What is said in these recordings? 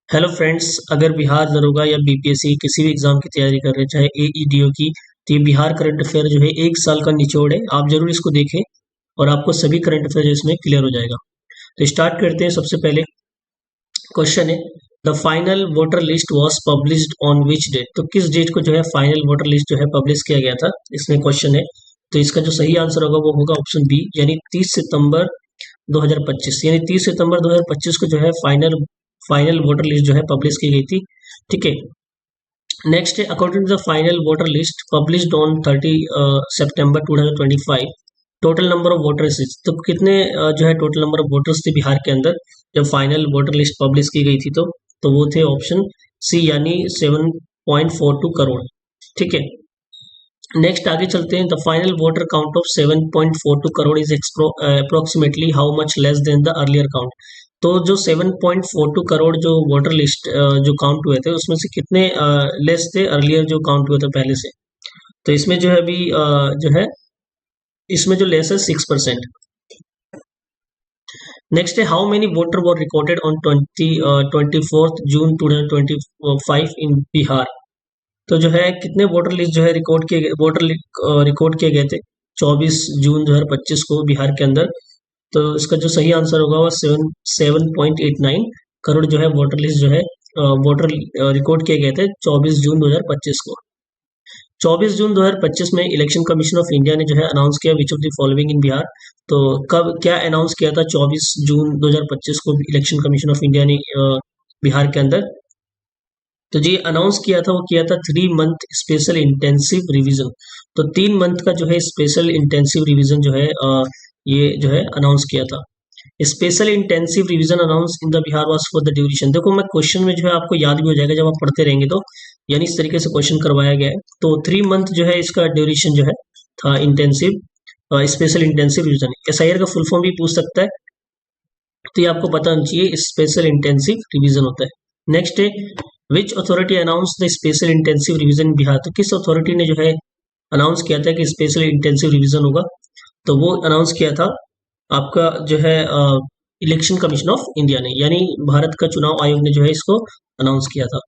Hello friends, अगर बिहार दरोगा या बीपीएससी किसी भी एग्जाम की तैयारी कर रहे हैं, चाहे एईडीओ की, तो ये बिहार करंट अफेयर जो है 1 साल का निचोड़ है। आप जरूर इसको देखें और आपको सभी करंट अफेयर जो इसमें क्लियर हो जाएगा। तो स्टार्ट करते हैं। सबसे पहले क्वेश्चन है, the final voter list was published on which date. तो किस डेट को जो है फाइनल वोटर लिस्ट जो है पब्लिश किया गया था, इसमें क्वेश्चन है। तो इसका जो सही आंसर होगा वो होगा ऑप्शन बी, यानी 30 सितंबर 2025। यानी 30 सितंबर 2025 को जो है फाइनल फाइनल वोटर लिस्ट जो है पब्लिश की गई थी। ठीक है। नेक्स्ट है, according to the final voter list published on 30 सितंबर 2025, टोटल नंबर ऑफ वोटर्स। तो कितने जो है टोटल नंबर ऑफ वोटर्स थे बिहार के अंदर जब फाइनल वोटर लिस्ट पब्लिश की गई थी। तो वो थे ऑप्शन सी, यानी 7.42 करोड़। ठीक है। नेक्स्ट आगे चलते हैं। The final voter count of 7.42 crore is approximately how much less than the earlier count. तो जो 7.42 करोड़ जो वोटर लिस्ट जो काउंट हुए थे, उसमें से कितने लेस थे अर्लियर जो काउंट हुए थे पहले से। तो इसमें जो है अभी जो है इसमें जो लेस है 6%। नेक्स्ट है, how many voter were recorded on 24 जून 2025 इन बिहार। तो जो है कितने वोटर लिस्ट जो है रिकॉर्ड किए गए थे 24 जून 2025 को बिहार के अंदर। तो इसका जो सही आंसर होगा वो 7.89 करोड़ जो है वोटर लिस्ट जो है वोटर रिकॉर्ड किए गए थे 24 जून 2025 को। 24 जून 2025 में इलेक्शन कमीशन ऑफ इंडिया ने जो है अनाउंस किया विच of the following in Bihar. तो कब क्या अनाउंस किया था 24 जून 2025 को इलेक्शन कमीशन ऑफ इंडिया ने बिहार के अंदर। तो जी अनाउंस किया था, वो किया था 3 मंथ स्पेशल इंटेंसिव रिवीजन। तो 3 मंथ का जो है स्पेशल इंटेंसिव रिवीजन जो है ये जो है अनाउंस किया था। Special intensive revision announce in the Bihar was for the duration. देखो मैं क्वेश्चन में जो है आपको याद भी हो जाएगा जब आप पढ़ते रहेंगे तो, यानी इस तरीके से क्वेश्चन करवाया गया है। तो 3 मंथ जो है इसका ड्यूरेशन जो है था intensive special intensive revision. SIR का फुल फॉर्म भी पूछ सकता है, तो ये आपको पता होना चाहिए स्पेशल इंटेंसिव रिवीजन होता है। नेक्स्ट है, which authority announce the special intensive revision Bihar. तो किस अथॉरिटी ने जो है अनाउंस किया था कि स्पेशल इंटेंसिव रिवीजन होगा। तो वो अनाउंस किया था आपका जो है इलेक्शन कमीशन ऑफ इंडिया ने, यानी भारत का चुनाव आयोग ने जो है इसको अनाउंस किया था।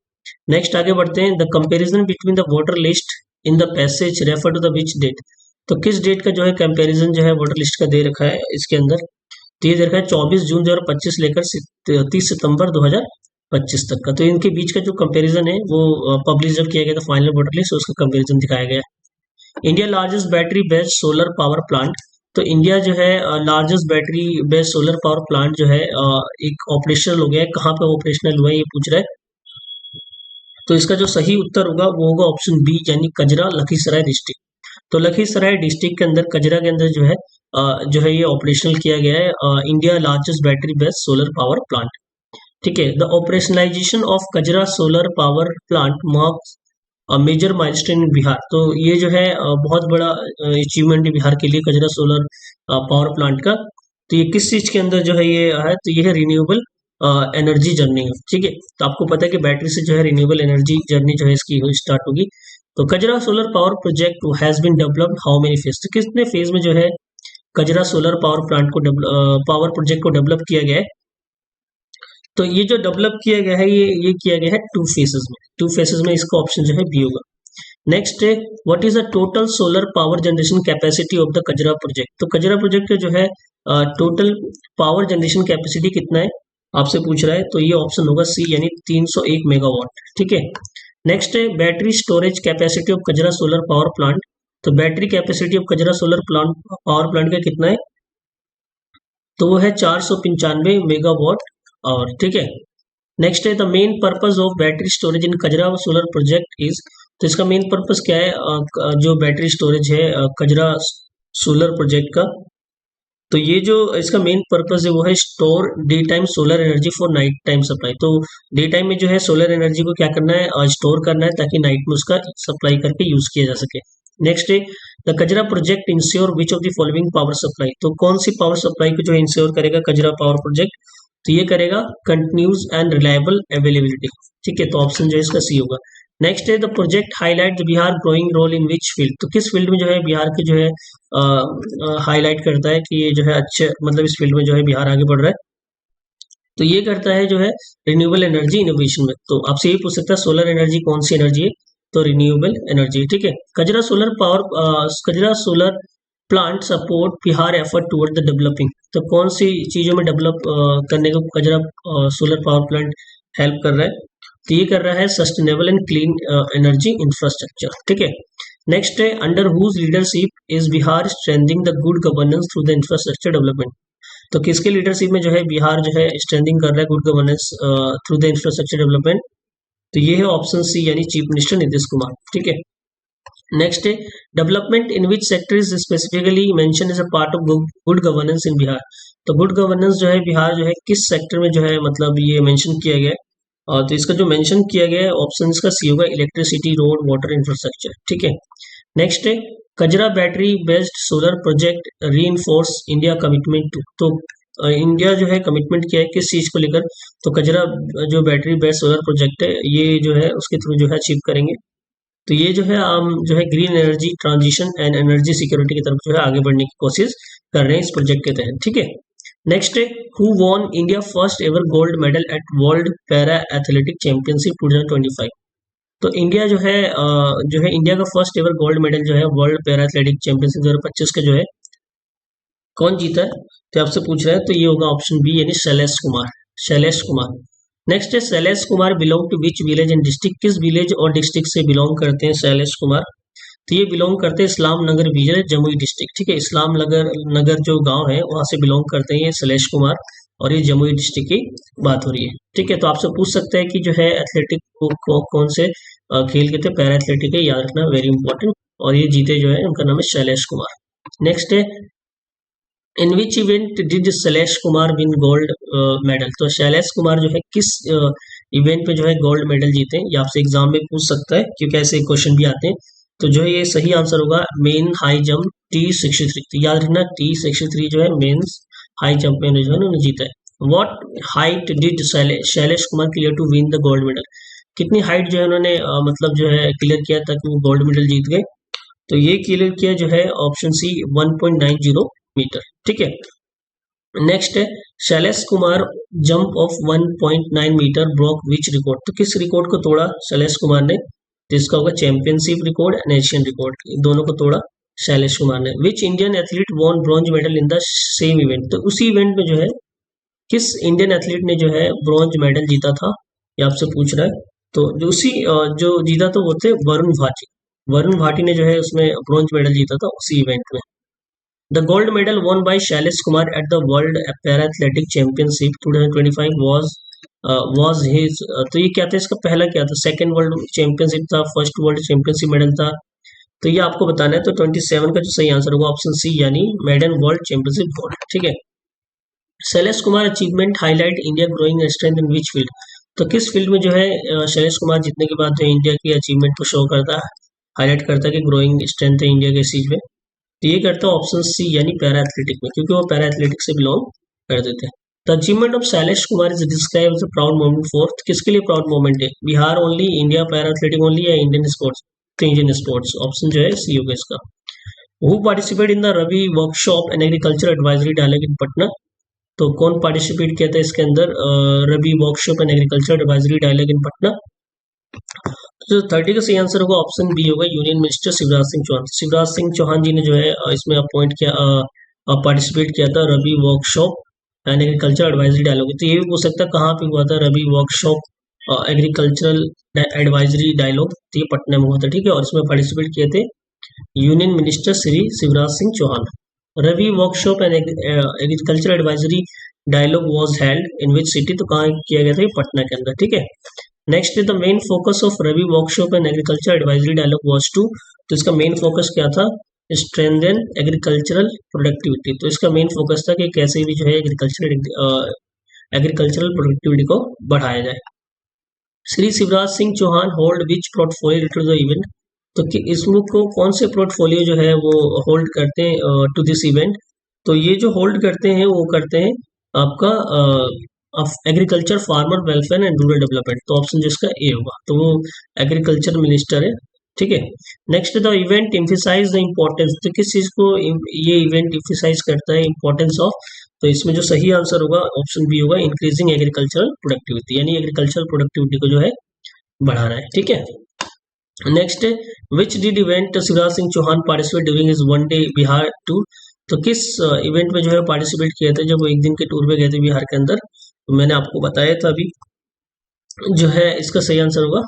नेक्स्ट आगे बढ़ते हैं। The comparison between the voter list in the passage refer to the which date. तो किस डेट का जो है कंपैरिजन जो है वोटर लिस्ट का दे रखा है इसके अंदर। तो ये दे रखा है 24 जून 2025 लेकर 30 सितंबर 2025 तक का। तो इनके बीच का जो कंपैरिजन है वो पब्लिश जब किया गया था फाइनल वोटर लिस्ट, उसका कंपैरिजन दिखाया गया है। India largest battery based solar power plant. तो इंडिया जो है largest battery based solar power plant जो है एक ऑपरेशनल हो गया है। कहाँ पे ऑपरेशनल हुआ है ये पूछ रहा है। तो इसका जो सही उत्तर होगा वो होगा ऑप्शन बी, यानी कजरा लखीसराय डिस्ट्रिक्ट। तो लखीसराय डिस्ट्रिक्ट के अंदर कजरा के अंदर जो है ये ऑपरेशनल किया गया है India largest battery based solar power plant. ठीक है। The operationalization of Kajra solar power plant marks major milestone in Bihar. तो ये जो है बहुत बड़ा अचीवमेंट है बिहार के लिए, कजरा सोलर पावर प्लांट का। तो ये किस चीज के अंदर जो है ये है, तो ये है रिन्यूएबल एनर्जी जर्नी। ठीक है। तो आपको पता है कि बैटरी से जो है रिन्यूएबल एनर्जी जर्नी जो है इसकी स्टार्ट होगी। तो Kajra solar power project has been developed how many phase. तो कितने फेज में जो है कजरा सोलर पावर प्लांट को पावर प्रोजेक्ट को डेवलप किया गया है। तो ये जो डेवलप किया गया है ये किया गया है 2 फेसेस में। 2 फेसेस में इसका ऑप्शन जो है बी होगा। नेक्स्ट है, what is the total solar power generation capacity of the Kajra project. तो कजरा प्रोजेक्ट का जो है टोटल पावर जनरेशन कैपेसिटी कितना है आपसे पूछ रहा है। तो ये ऑप्शन होगा सी, यानी 301 मेगावाट। ठीक है। नेक्स्ट है, battery storage capacity of Kajra solar power plant. तो battery capacity of Kajra solar plant power plant का कितना है, तो वो है 495 मेगावाट और। ठीक है। नेक्स्ट है, the main purpose of battery storage in Kajra solar project is. तो इसका मेन पर्पस क्या है जो बैटरी स्टोरेज है कजरा सोलर प्रोजेक्ट का। तो ये जो इसका मेन पर्पस है वो है store day time solar energy for night time supply. तो डे टाइम में जो है सोलर एनर्जी को क्या करना है, स्टोर करना है, ताकि नाइट में उसका सप्लाई करके यूज किया जा सके। नेक्स्ट है, the Kajra project ensure which of the following power supply. तो कौन सी पावर सप्लाई को जो इंश्योर करेगा कजरा पावर प्रोजेक्ट, तो ये करेगा कंटिन्यूज एंड रिलायबल अवेलेबिलिटी। ठीक है। तो ऑप्शन जो है इसका सी होगा। नेक्स्ट है, the project highlight the Bihar growing role in which field. तो किस फील्ड में जो है बिहार के जो है हाईलाइट करता है कि ये जो है अच्छे, मतलब इस फील्ड में जो है बिहार आगे बढ़ रहा है। तो ये करता है जो है रिन्यूएबल एनर्जी इनोवेशन में। तो आपसे ये पूछ सकता है सोलर एनर्जी कौन सी एनर्जी है, तो रिन्यूएबल एनर्जी, ठीक है। Kajra solar power, Kajra solar plant support Bihar effort toward the developing, तो कौन सी चीजों में डेवलप करने को Kajra solar power plant help कर रहा है, तो ये कर रहा है sustainable and clean energy infrastructure, ठीक है। नेक्स्ट है under whose leadership is Bihar strengthening the good governance through the infrastructure development, तो किसके लीडरशिप में जो है बिहार जो है स्ट्रेंथिंग कर रहा है good governance through the infrastructure development, तो ये है ऑप्शन सी यानी चीफ मिनिस्टर नीतीश कुमार, ठीक है। नेक्स्ट है development in which sector is specifically mention as a part of good governance in Bihar, तो गुड गवर्नेंस जो है बिहार जो है किस सेक्टर में जो है मतलब ये मेंशन किया गया है, तो इसका जो मेंशन किया गया है ऑप्शन इसका सी होगा इलेक्ट्रिसिटी रोड वाटर इंफ्रास्ट्रक्चर, ठीक है। नेक्स्ट है Kajra battery based solar project reinforce India commitment to, तो इंडिया जो है कमिटमेंट किया है किस चीज को लेकर, तो कजरा जो बैटरी बेस्ड सोलर प्रोजेक्ट है ये जो है उसके थ्रू जो है अचीव करेंगे, तो ये जो है हम जो है green energy transition and energy security की तरफ जो है आगे बढ़ने की कोशिश कर रहे हैं इस प्रोजेक्ट के तहत, ठीक है। नेक्स्ट है who won India first ever gold medal at world para athletic championship 2025, तो इंडिया जो है इंडिया का फर्स्ट एवर गोल्ड मेडल जो है वर्ल्ड पैरा एथलेटिक चैंपियनशिप 2025 का जो है कौन जीता है, तो आपसे पूछ रहा है, तो ये होगा ऑप्शन बी यानी शैलेश कुमार, शैलेश कुमार। नेक्स्ट है Shailesh Kumar belong to which village and district, किस विलेज और डिस्ट्रिक्ट से बिलोंग करते हैं शैलेश कुमार, तो ये बिलोंग करते हैं इस्लाम नगर विजय जमुई डिस्ट्रिक्ट, ठीक है। इस्लाम नगर नगर जो गांव है वहां से बिलोंग करते हैं ये शैलेश कुमार, और ये जमुई डिस्ट्रिक्ट की बात हो रही है, ठीक है। तो आपसे पूछ सकते हैं कि जो है एथलेटिक कौन से खेल के थे, पैरा एथलेटिक है, याद रखना वेरी इंपॉर्टेंट, और ये जीते जो है उनका नाम है शैलेश कुमार। नेक्स्ट है in which event did Shailesh Kumar win gold medal, तो शैलेश कुमार जो है किस इवेंट पे जो है गोल्ड मेडल जीते हैं, ये आपसे एग्जाम में पूछ सकता है क्योंकि ऐसे क्वेश्चन भी आते हैं, तो जो है ये सही आंसर होगा मेन हाई जंप T63, तो याद रखना T63 जो है मेंस हाई जंप में जो है उन्होंने जीता है। What height did Shailesh Kumar clear to win the gold medal, कितनी हाइट जो है उन्होंने मतलब जो है क्लियर किया ताकि वो गोल्ड मेडल जीत गए, तो ये क्लियर किया जो है ऑप्शन सी 1.90 मीटर, ठीक है। नेक्स्ट है Shailesh Kumar jump of 1.9 metre broke which record, तो किस रिकॉर्ड को तोड़ा शैलेश कुमार ने, तो इसका होगा championship record and Asian record, दोनों को तोड़ा शैलेश कुमार ने। Which Indian athlete won bronze medal in the same event, तो उसी इवेंट में जो है किस इंडियन एथलीट ने जो है ब्रॉन्ज मेडल जीता था, ये आपसे पूछ रहा है, तो जो उसी जो जीता तो वो थे वरुण भाटी, वरुण भाटी ने जो है उसमें ब्रॉन्ज मेडल जीता था उसी इवेंट में। The gold medal won by Shailesh Kumar at the World Para-Athletic Championship 2025 was his, तो ये क्या था इसका पहला क्या था, सेकंड वर्ल्ड चैंपियनशिप था, फर्स्ट वर्ल्ड चैंपियनशिप मेडल था, तो ये आपको बताना है, तो 27 का जो सही आंसर होगा ऑप्शन सी यानी मेडन वर्ल्ड चैंपियनशिप गोल्ड, ठीक है। Shailesh Kumar achievement highlight India growing strength in which field, तो किस फील्ड में जो है शैलेश कुमार जीतने के बाद जो इंडिया की अचीवमेंट को शो करता है, हाईलाइट करता है कि ग्रोइंग स्ट्रेंथ है इंडिया के इस चीज में, तो ये करता है ऑप्शन सी यानी पैरा एथलेटिक में, क्योंकि वो पैरा एथलेटिक से बिलोंग कर देते हैं। The achievement of Shailesh Kumar is describe as a proud moment for, किसके लिए प्राउड मोमेंट है, Bihar only, India para athletic only, या इंडियन स्पोर्ट्स, तो इंडियन स्पोर्ट्स ऑप्शन जो है सी होगा इसका। Who participate in the Rabi workshop and agriculture advisory dialogue in Patna, तो कौन पार्टिसिपेट किया था इसके अंदर Rabi workshop and agriculture advisory dialogue in Patna, तो 30 का सही आंसर होगा ऑप्शन बी होगा यूनियन मिनिस्टर शिवराज सिंह चौहान, शिवराज सिंह चौहान जी ने जो है इसमें अपॉइंट किया पार्टिसिपेट किया था rabi workshop and agriculture advisory dialogue, तो ये भी हो सकता है कहाँ पे हुआ था rabi workshop agricultural advisory dialogue, तो ये पटना में हुआ था, ठीक है, और इसमें पार्टिसिपेट किए थे union minister Shri Shivraj Singh Chauhan. Rabi workshop and agriculture advisory dialogue was held in which city, तो कहाँ किया गया था, ये पटना के अंदर, ठीक है। Next the main focus of Rabi workshop and agriculture advisory dialogue was to, तो इसका मेन फोकस क्या था, स्ट्रेंथन एग्रीकल्चरल प्रोडक्टिविटी, तो इसका मेन फोकस था कि कैसे भी जो है एग्रीकल्चरल प्रोडक्टिविटी को बढ़ाया जाए। Shri Shivraj Singh Chauhan hold which portfolio to the event, तो कि इसमें को कौन से पोर्टफोलियो जो है वो होल्ड करते हैं टू दिस इवेंट, तो ये जो होल्ड करते हैं वो करते हैं आपका of agriculture farmer welfare and rural development, तो ऑप्शन जिसका ए होगा, तो वो एग्रीकल्चर मिनिस्टर है, ठीक है। Next the event emphasise the importance, तो किस चीज को ये इवेंट एम्फिसाइज करता है, इम्पोर्टेंस ऑफ तो इसमें जो सही आंसर होगा ऑप्शन बी होगा, इंक्रीजिंग एग्रीकल्चरल प्रोडक्टिविटी, यानी एग्रीकल्चरल प्रोडक्टिविटी को जो है बढ़ाना है। ठीक है, नेक्स्ट है which did event Shivraj Singh Chauhan participate during his one day Bihar tour. तो किस इवेंट में जो है पार्टिसिपेट किया था जब वो एक दिन के टूर पे गए थे बिहार के अंदर। तो मैंने आपको बताया था अभी, जो है इसका सही आंसर होगा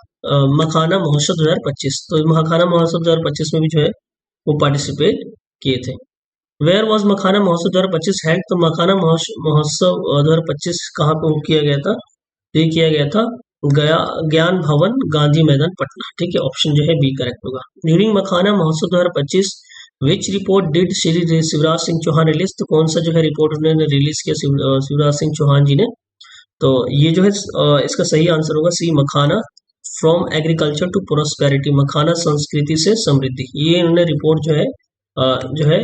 मखाना महोत्सव 2025। तो मखाना महोत्सव 2025 में भी जो है वो पार्टिसिपेट किए थे। Where was makhana Mahotsav 2025 held. तो मखाना महोत्सव 2025 कहाँ पे किया गया था। तो ये किया गया था गया ज्ञान भवन गांधी मैदान पटना। ठीक है, ऑप्शन जो है बी करेक्ट होगा। During makhana Mahotsav 2025 which report did Shri Shivraj Singh Chouhan release. तो कौन सा जो है रिपोर्ट उन्होंने रिलीज किया शिवराज सिंह चौहान जी ने। तो ये जो है इसका सही आंसर होगा सी, मखाना फ्रॉम एग्रीकल्चर टू प्रोस्पेरिटी, मखाना संस्कृति से समृद्धि। ये इन्होंने रिपोर्ट जो है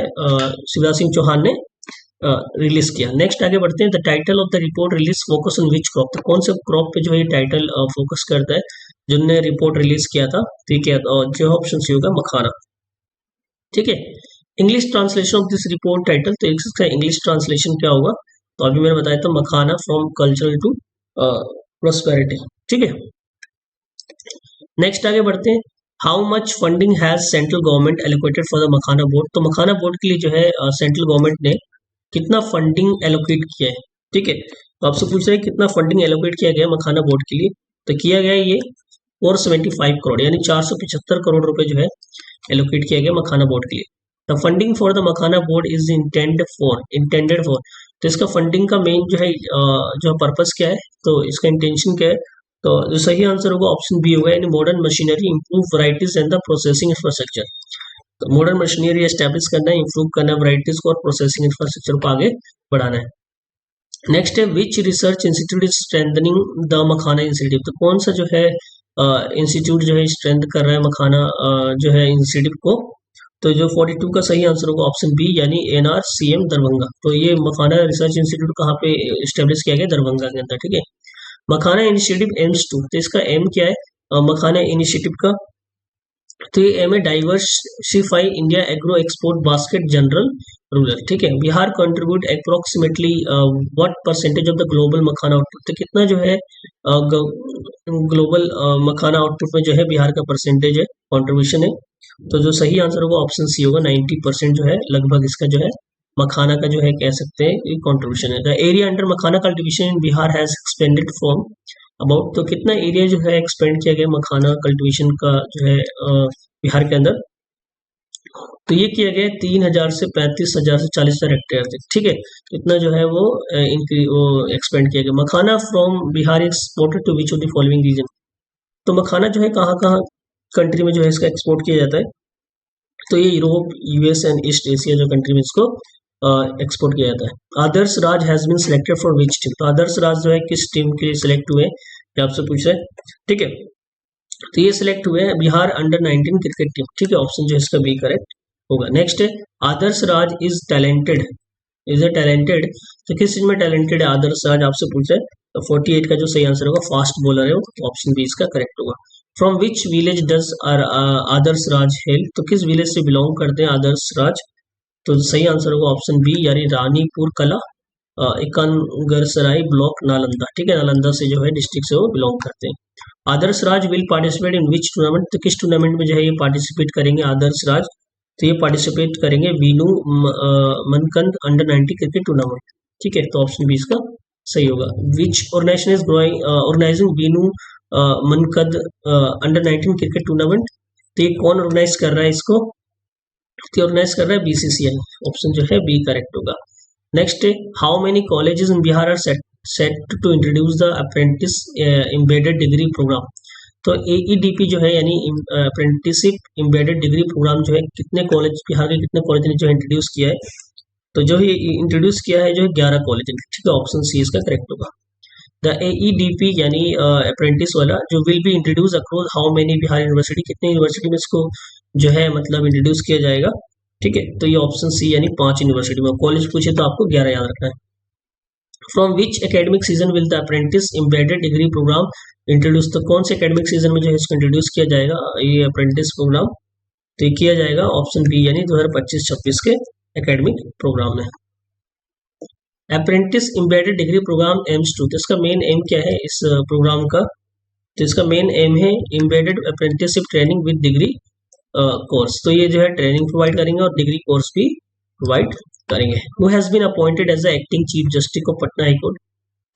शिवराज सिंह चौहान ने रिलीज किया। नेक्स्ट आगे बढ़ते हैं। The title of the report release focus on which crop. तो कौन से क्रॉप पे जो है ये टाइटल फोकस करता है जिन्होंने रिपोर्ट रिलीज किया था। ठीक है, जो ऑप्शन सी होगा मखाना। ठीक है, English translation of this report title. तो इसका इंग्लिश ट्रांसलेशन क्या होगा। तो अभी मैंने बताया था मखाना फ्रॉम कल्चरल टू प्रोस्पेरिटी। ठीक है, नेक्स्ट आगे बढ़ते हैं। How much funding has central government allocated for the makhana board. तो मखाना बोर्ड के लिए जो है सेंट्रल गवर्नमेंट ने कितना फंडिंग एलोकेट किया है। ठीक है, तो आपसे पूछ रहे हैं कितना फंडिंग एलोकेट किया गया मखाना बोर्ड के लिए। तो किया गया ये 475 करोड़, यानी 475 करोड़ रुपए जो है एलोकेट किया गया मखाना बोर्ड के लिए। The funding for the makhana board is intended for. तो इसका फंडिंग का मेन जो है जो पर्पस क्या है, तो इसका इंटेंशन क्या है। तो जो सही आंसर होगा ऑप्शन बी होगा, यानी modern machinery, improve varieties and the processing infrastructure. तो मॉडर्न मशीनरी एस्टेब्लिश करना है, इंप्रूव करना है वैरायटीज को और प्रोसेसिंग इंफ्रास्ट्रक्चर को आगे बढ़ाना है। नेक्स्ट है which research institute is strengthening the makhana institute. तो कौन सा जो है इंस्टीट्यूट जो है स्ट्रेंथ कर रहा है मखाना जो है इंस्टीट्यूट को। तो जो 42 का सही आंसर होगा ऑप्शन बी, यानी NRCM दरभंगा। तो ये मखाना रिसर्च इंस्टीट्यूट कहाँ पे स्टेब्लिश किया गया, दरभंगा के अंदर। ठीक है, मखाना इनिशिएटिव एम्स टू। तो इसका एम क्या है मखाना इनिशिएटिव का। तो ये एम है diversify India agro export basket general rural. ठीक है, Bihar contribute approximately what percentage of the global makhana output. तो कितना जो है ग्लोबल मखाना आउटपुट में जो है बिहार का परसेंटेज है, कॉन्ट्रीब्यूशन है। तो जो सही आंसर होगा ऑप्शन सी होगा, 90% जो है लगभग इसका जो है मखाना का जो है कह सकते हैं ये कॉन्ट्रीब्यूशन है। The area under makhana cultivation in Bihar has expanded from about. तो कितना एरिया जो है एक्सपेंड किया गया मखाना कल्टीवेशन का जो है बिहार के अंदर। तो ये किया गया 3,000 से 35,000 से 40,000 हेक्टेयर तक। ठीक है, इतना जो है वो एक्सपेंड किया गया। Makhana from Bihar exported to which of the following region. तो मखाना जो है कहाँ कहाँ कंट्री में जो है इसका एक्सपोर्ट किया जाता है। तो ये Europe, US and East Asia जो कंट्री में इसको एक्सपोर्ट किया जाता है। Adarsh Raj has been selected for which team. तो आदर्श राज जो है किस टीम के लिए सिलेक्ट हुए ये आपसे पूछ रहे हैं। ठीक है, तो ये सिलेक्ट हुए हैं बिहार अंडर 19 क्रिकेट टीम। ठीक है, ऑप्शन जो है इसका बी करेक्ट होगा। नेक्स्ट है Adarsh Raj is talented, is a talented. तो किस चीज में टैलेंटेड है आदर्श राज आपसे पूछ रहे हैं। तो 48 का जो सही आंसर होगा फास्ट बॉलर है वो, तो ऑप्शन बी इसका करेक्ट होगा। From which village does Adarsh Raj hello. तो किस विलेज से बिलोंग करते हैं आदर्श राज। तो सही आंसर होगा ऑप्शन बी, यानी रानीपुर कला, एकनगरसराय ब्लॉक, नालंदा। ठीक है, नालंदा से जो है डिस्ट्रिक्ट से वो बिलोंग करते हैं। Adarsh Raj will participate in which tournament. तो किस टूर्नामेंट में जो है ये पार्टिसिपेट करेंगे आदर्श राज। तो ये पार्टिसिपेट करेंगे Vinoo Mankad under 90 cricket tournament. ठीक है, तो ऑप्शन बी इसका सही होगा। Which organisation is organising Vinoo Mankad under 19 cricket tournament. तो ये कौन ऑर्गेनाइज कर रहा है इसको। तो ऑर्गेनाइज कर रहा है BCCI। ऑप्शन जो है बी करेक्ट होगा। नेक्स्ट है how many colleges in Bihar are set to introduce the apprentice embedded degree programme. तो AEDP जो है यानी अप्रेंटिसशिप एम्बेडेड डिग्री प्रोग्राम जो है कितने कॉलेज बिहार के कितने कॉलेज ने जो इंट्रोड्यूस किया है। तो जो ये इंट्रोड्यूस किया है जो है 11 कॉलेज ने। ठीक है, ऑप्शन सी इसका करेक्ट होगा। द AEDP यानी अप्रेंटिस वाला जो will be introduce across how many Bihar university, कितने यूनिवर्सिटी में इसको जो है मतलब इंट्रोड्यूस किया जाएगा। ठीक है, तो ये ऑप्शन सी यानी 5 यूनिवर्सिटी में। कॉलेज पूछे तो आपको 11 याद रखना है। From which academic season will the apprentice embedded degree programme introduce. तो कौन से एकेडमिक सीजन में जो है इसको इंट्रोड्यूस किया जाएगा ये अप्रेंटिस प्रोग्राम। तो ये किया जाएगा ऑप्शन बी यानी 2025-26 के एकेडमिक प्रोग्राम में। Apprentice embedded degree programme aims to, तो इसका मेन एम क्या है इस प्रोग्राम का? तो इसका मेन एम है embedded apprenticeship training with degree course. तो ये जो है ट्रेनिंग प्रोवाइड करेंगे और डिग्री कोर्स भी प्रोवाइड करेंगे। Who has been appointed as the acting chief justice of Patna high court,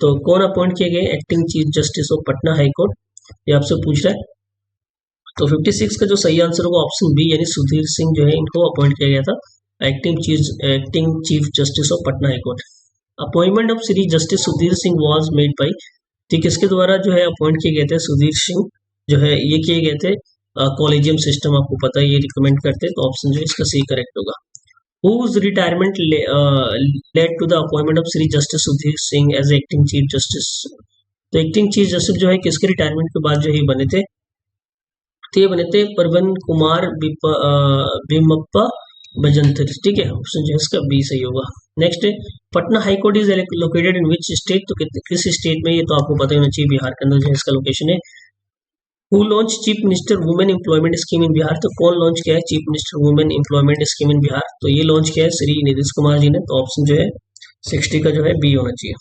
तो कौन अपॉइंट किए गए acting chief justice of Patna high court, ये आपसे पूछ रहा है। तो 56 का जो सही आंसर होगा ऑप्शन बी, यानी सुधीर सिंह जो है इनको अपॉइंट किया गया था acting chief justice of Patna high court. Appointment of Shri justice Sudhir Singh was made by, ठीक, किसके द्वारा जो है अपॉइंट किए गए थे सुधीर सिंह जो है, ये किए गए थे कॉलेजियम सिस्टम, आपको पता है ये रिकमेंड करते हैं, तो ऑप्शन जो है इसका सही करेक्ट होगा। Whose retirement led to the appointment of Sri Justice Sudhir Singh as acting chief justice, तो एक्टिंग चीफ जस्टिस जो है किसके रिटायरमेंट के बाद जो है बने थे? तो ये बने थे परवन कुमार बिमप्पा भजंत्री, ठीक है, ऑप्शन जो है इसका बी सही होगा। नेक्स्ट है Patna high court is located in which state, तो किस स्टेट में, ये तो आपको पता होना चाहिए, बिहार के अंदर जो है इसका लोकेशन है। Who launch chief minister women employment scheme in Bihar, तो कौन लॉन्च किया है chief minister women employment scheme in Bihar, तो ये लॉन्च किया है श्री नीतीश कुमार जी ने, तो ऑप्शन जो है 60 का जो है बी होना चाहिए,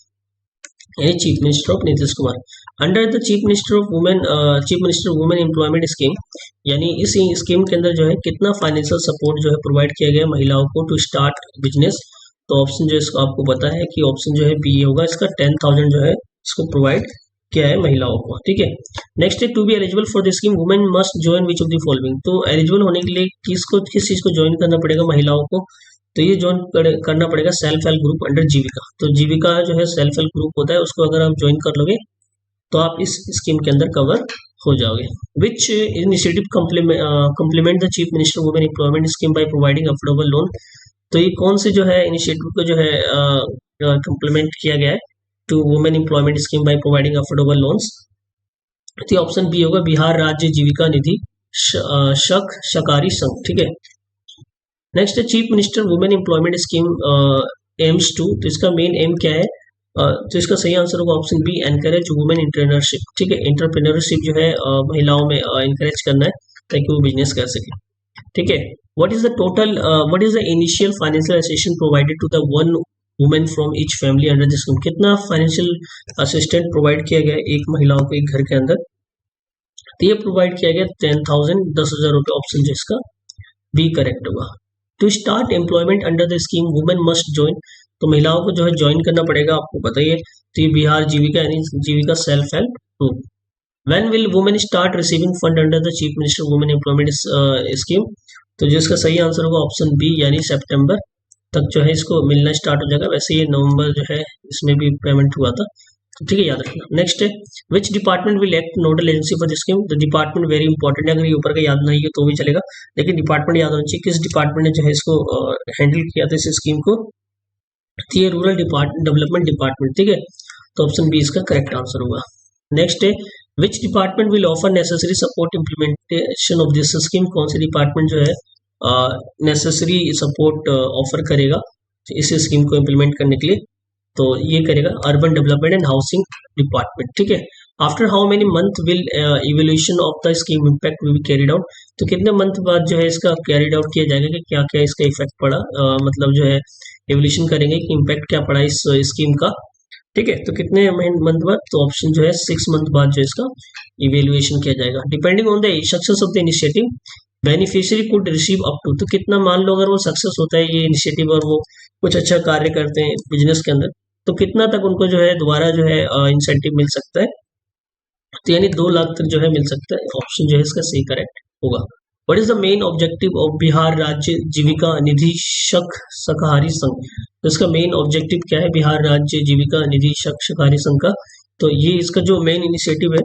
यानी chief minister of Nitish Kumar. Under the chief minister women employment scheme, यानी इस स्कीम के अंदर जो है कितना फाइनेंशियल सपोर्ट जो है प्रोवाइड किया गया महिलाओं को टू स्टार्ट बिजनेस, तो ऑप्शन जो है इसको आपको पता है कि ऑप्शन जो है बी होगा, इसका 10,000 जो है इसको प्रोवाइड क्या है महिलाओं को, ठीक है। नेक्स्ट है to be eligible for the scheme women must join which of the following, तो एलिजिबल होने के लिए किस चीज को ज्वाइन करना पड़ेगा महिलाओं को, तो ये ज्वाइन करना पड़ेगा सेल्फ हेल्प ग्रुप अंडर जीविका, तो जीविका जो है सेल्फ हेल्प ग्रुप होता है, उसको अगर आप ज्वाइन कर लोगे तो आप इस स्कीम के अंदर कवर हो जाओगे। Which initiative complement the chief minister women employment scheme by providing affordable loan, तो ये कौन से जो है इनिशिएटिव को जो है कम्प्लीमेंट किया गया है to women employment scheme by providing affordable loans, तो ऑप्शन बी होगा बिहार राज्य जीविका निधि सहकारी संघ, ठीक है। नेक्स्ट है chief minister women employment scheme aims to, तो इसका मेन एम क्या है, तो इसका सही आंसर होगा option be encourage women entrepreneurship, ठीक है, एंटरप्रेन्योरशिप जो है महिलाओं में एनकरेज करना है ताकि वो बिजनेस कर सके, ठीक है। What is the initial financial assistance provided to the one women from each family under this scheme, कितना फाइनेंशियल असिस्टेंट प्रोवाइड किया गया एक महिलाओं को एक घर के अंदर, तो ये प्रोवाइड किया गया 10,000 10,000 रुपये, ऑप्शन जो इसका बी करेक्ट होगा। To start employment under the scheme women must join, तो महिलाओं को जो है ज्वाइन करना पड़ेगा, आपको बताइए, तो ये बिहार जीविका यानी Jeevika self help group. When will women start receiving fund under the chief minister women employment scheme, तो जिसका सही आंसर होगा ऑप्शन बी, यानी सितंबर तक जो है इसको मिलना स्टार्ट हो जाएगा, वैसे ये नवंबर जो है इसमें भी पेमेंट हुआ था, ठीक है, याद रखना। नेक्स्ट है which department will act nodal agency for this scheme, तो डिपार्टमेंट वेरी इंपॉर्टेंट है, अगर ये ऊपर का याद नहीं है तो भी चलेगा, लेकिन डिपार्टमेंट याद होना चाहिए, किस डिपार्टमेंट ने जो है इसको हैंडल किया था इस स्कीम को, तो ये रूरल डेवलपमेंट डिपार्टमेंट, ठीक है, तो ऑप्शन बी इसका करेक्ट आंसर होगा। नेक्स्ट है which department will offer necessary support implementation of this scheme, कौन सी डिपार्टमेंट जो है नेसेसरी सपोर्ट ऑफर करेगा इस स्कीम को इम्प्लीमेंट करने के लिए, तो ये करेगा urban development and housing department, ठीक है। After how many month will evolution of the scheme impact will be carried out, तो कितने मंथ बाद जो है इसका कैरिड आउट किया जाएगा कि क्या क्या इसका इफेक्ट पड़ा, मतलब जो है इवोल्यूशन करेंगे कि इम्पैक्ट क्या पड़ा इस स्कीम का, ठीक है, तो कितने मंथ बाद, तो ऑप्शन जो है 6 मंथ बाद जो इसका इवेल्युएशन किया जाएगा। Depending on the success of the initiative beneficiary could receive up to, तो कितना, मान लो अगर वो सक्सेस होता है ये इनिशिएटिव और वो कुछ अच्छा कार्य करते हैं बिजनेस के अंदर, तो कितना तक उनको जो है दोबारा जो है इंसेंटिव मिल सकता है, तो यानी 2 लाख तक जो है मिल सकता है, ऑप्शन जो है इसका सही करेक्ट होगा। What is the main objective of Bihar राज्य जीविका निधि शाकाहारी संघ, तो इसका मेन ऑब्जेक्टिव क्या है बिहार राज्य जीविका निधि शाकाहारी संघ का, तो ये इसका जो मेन इनिशिएटिव है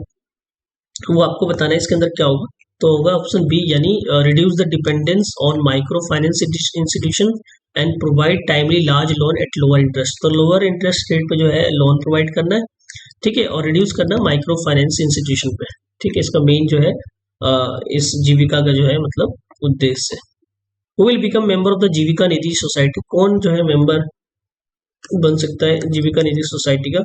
वो आपको बताना है इसके अंदर क्या होगा, तो होगा ऑप्शन बी, यानी reduce the dependence on micro finance institution and provide timely large loan at lower interest, तो लोअर इंटरेस्ट रेट पे जो है लोन प्रोवाइड करना है, ठीक है, और रिड्यूस करना माइक्रो फाइनेंस इंस्टीट्यूशन पे, ठीक है, इसका मेन जो है इस जीविका का जो है मतलब उद्देश्य। Who will become member of the Jeevika Nidhi society, कौन जो है मेंबर बन सकता है जीविका निधि सोसाइटी का,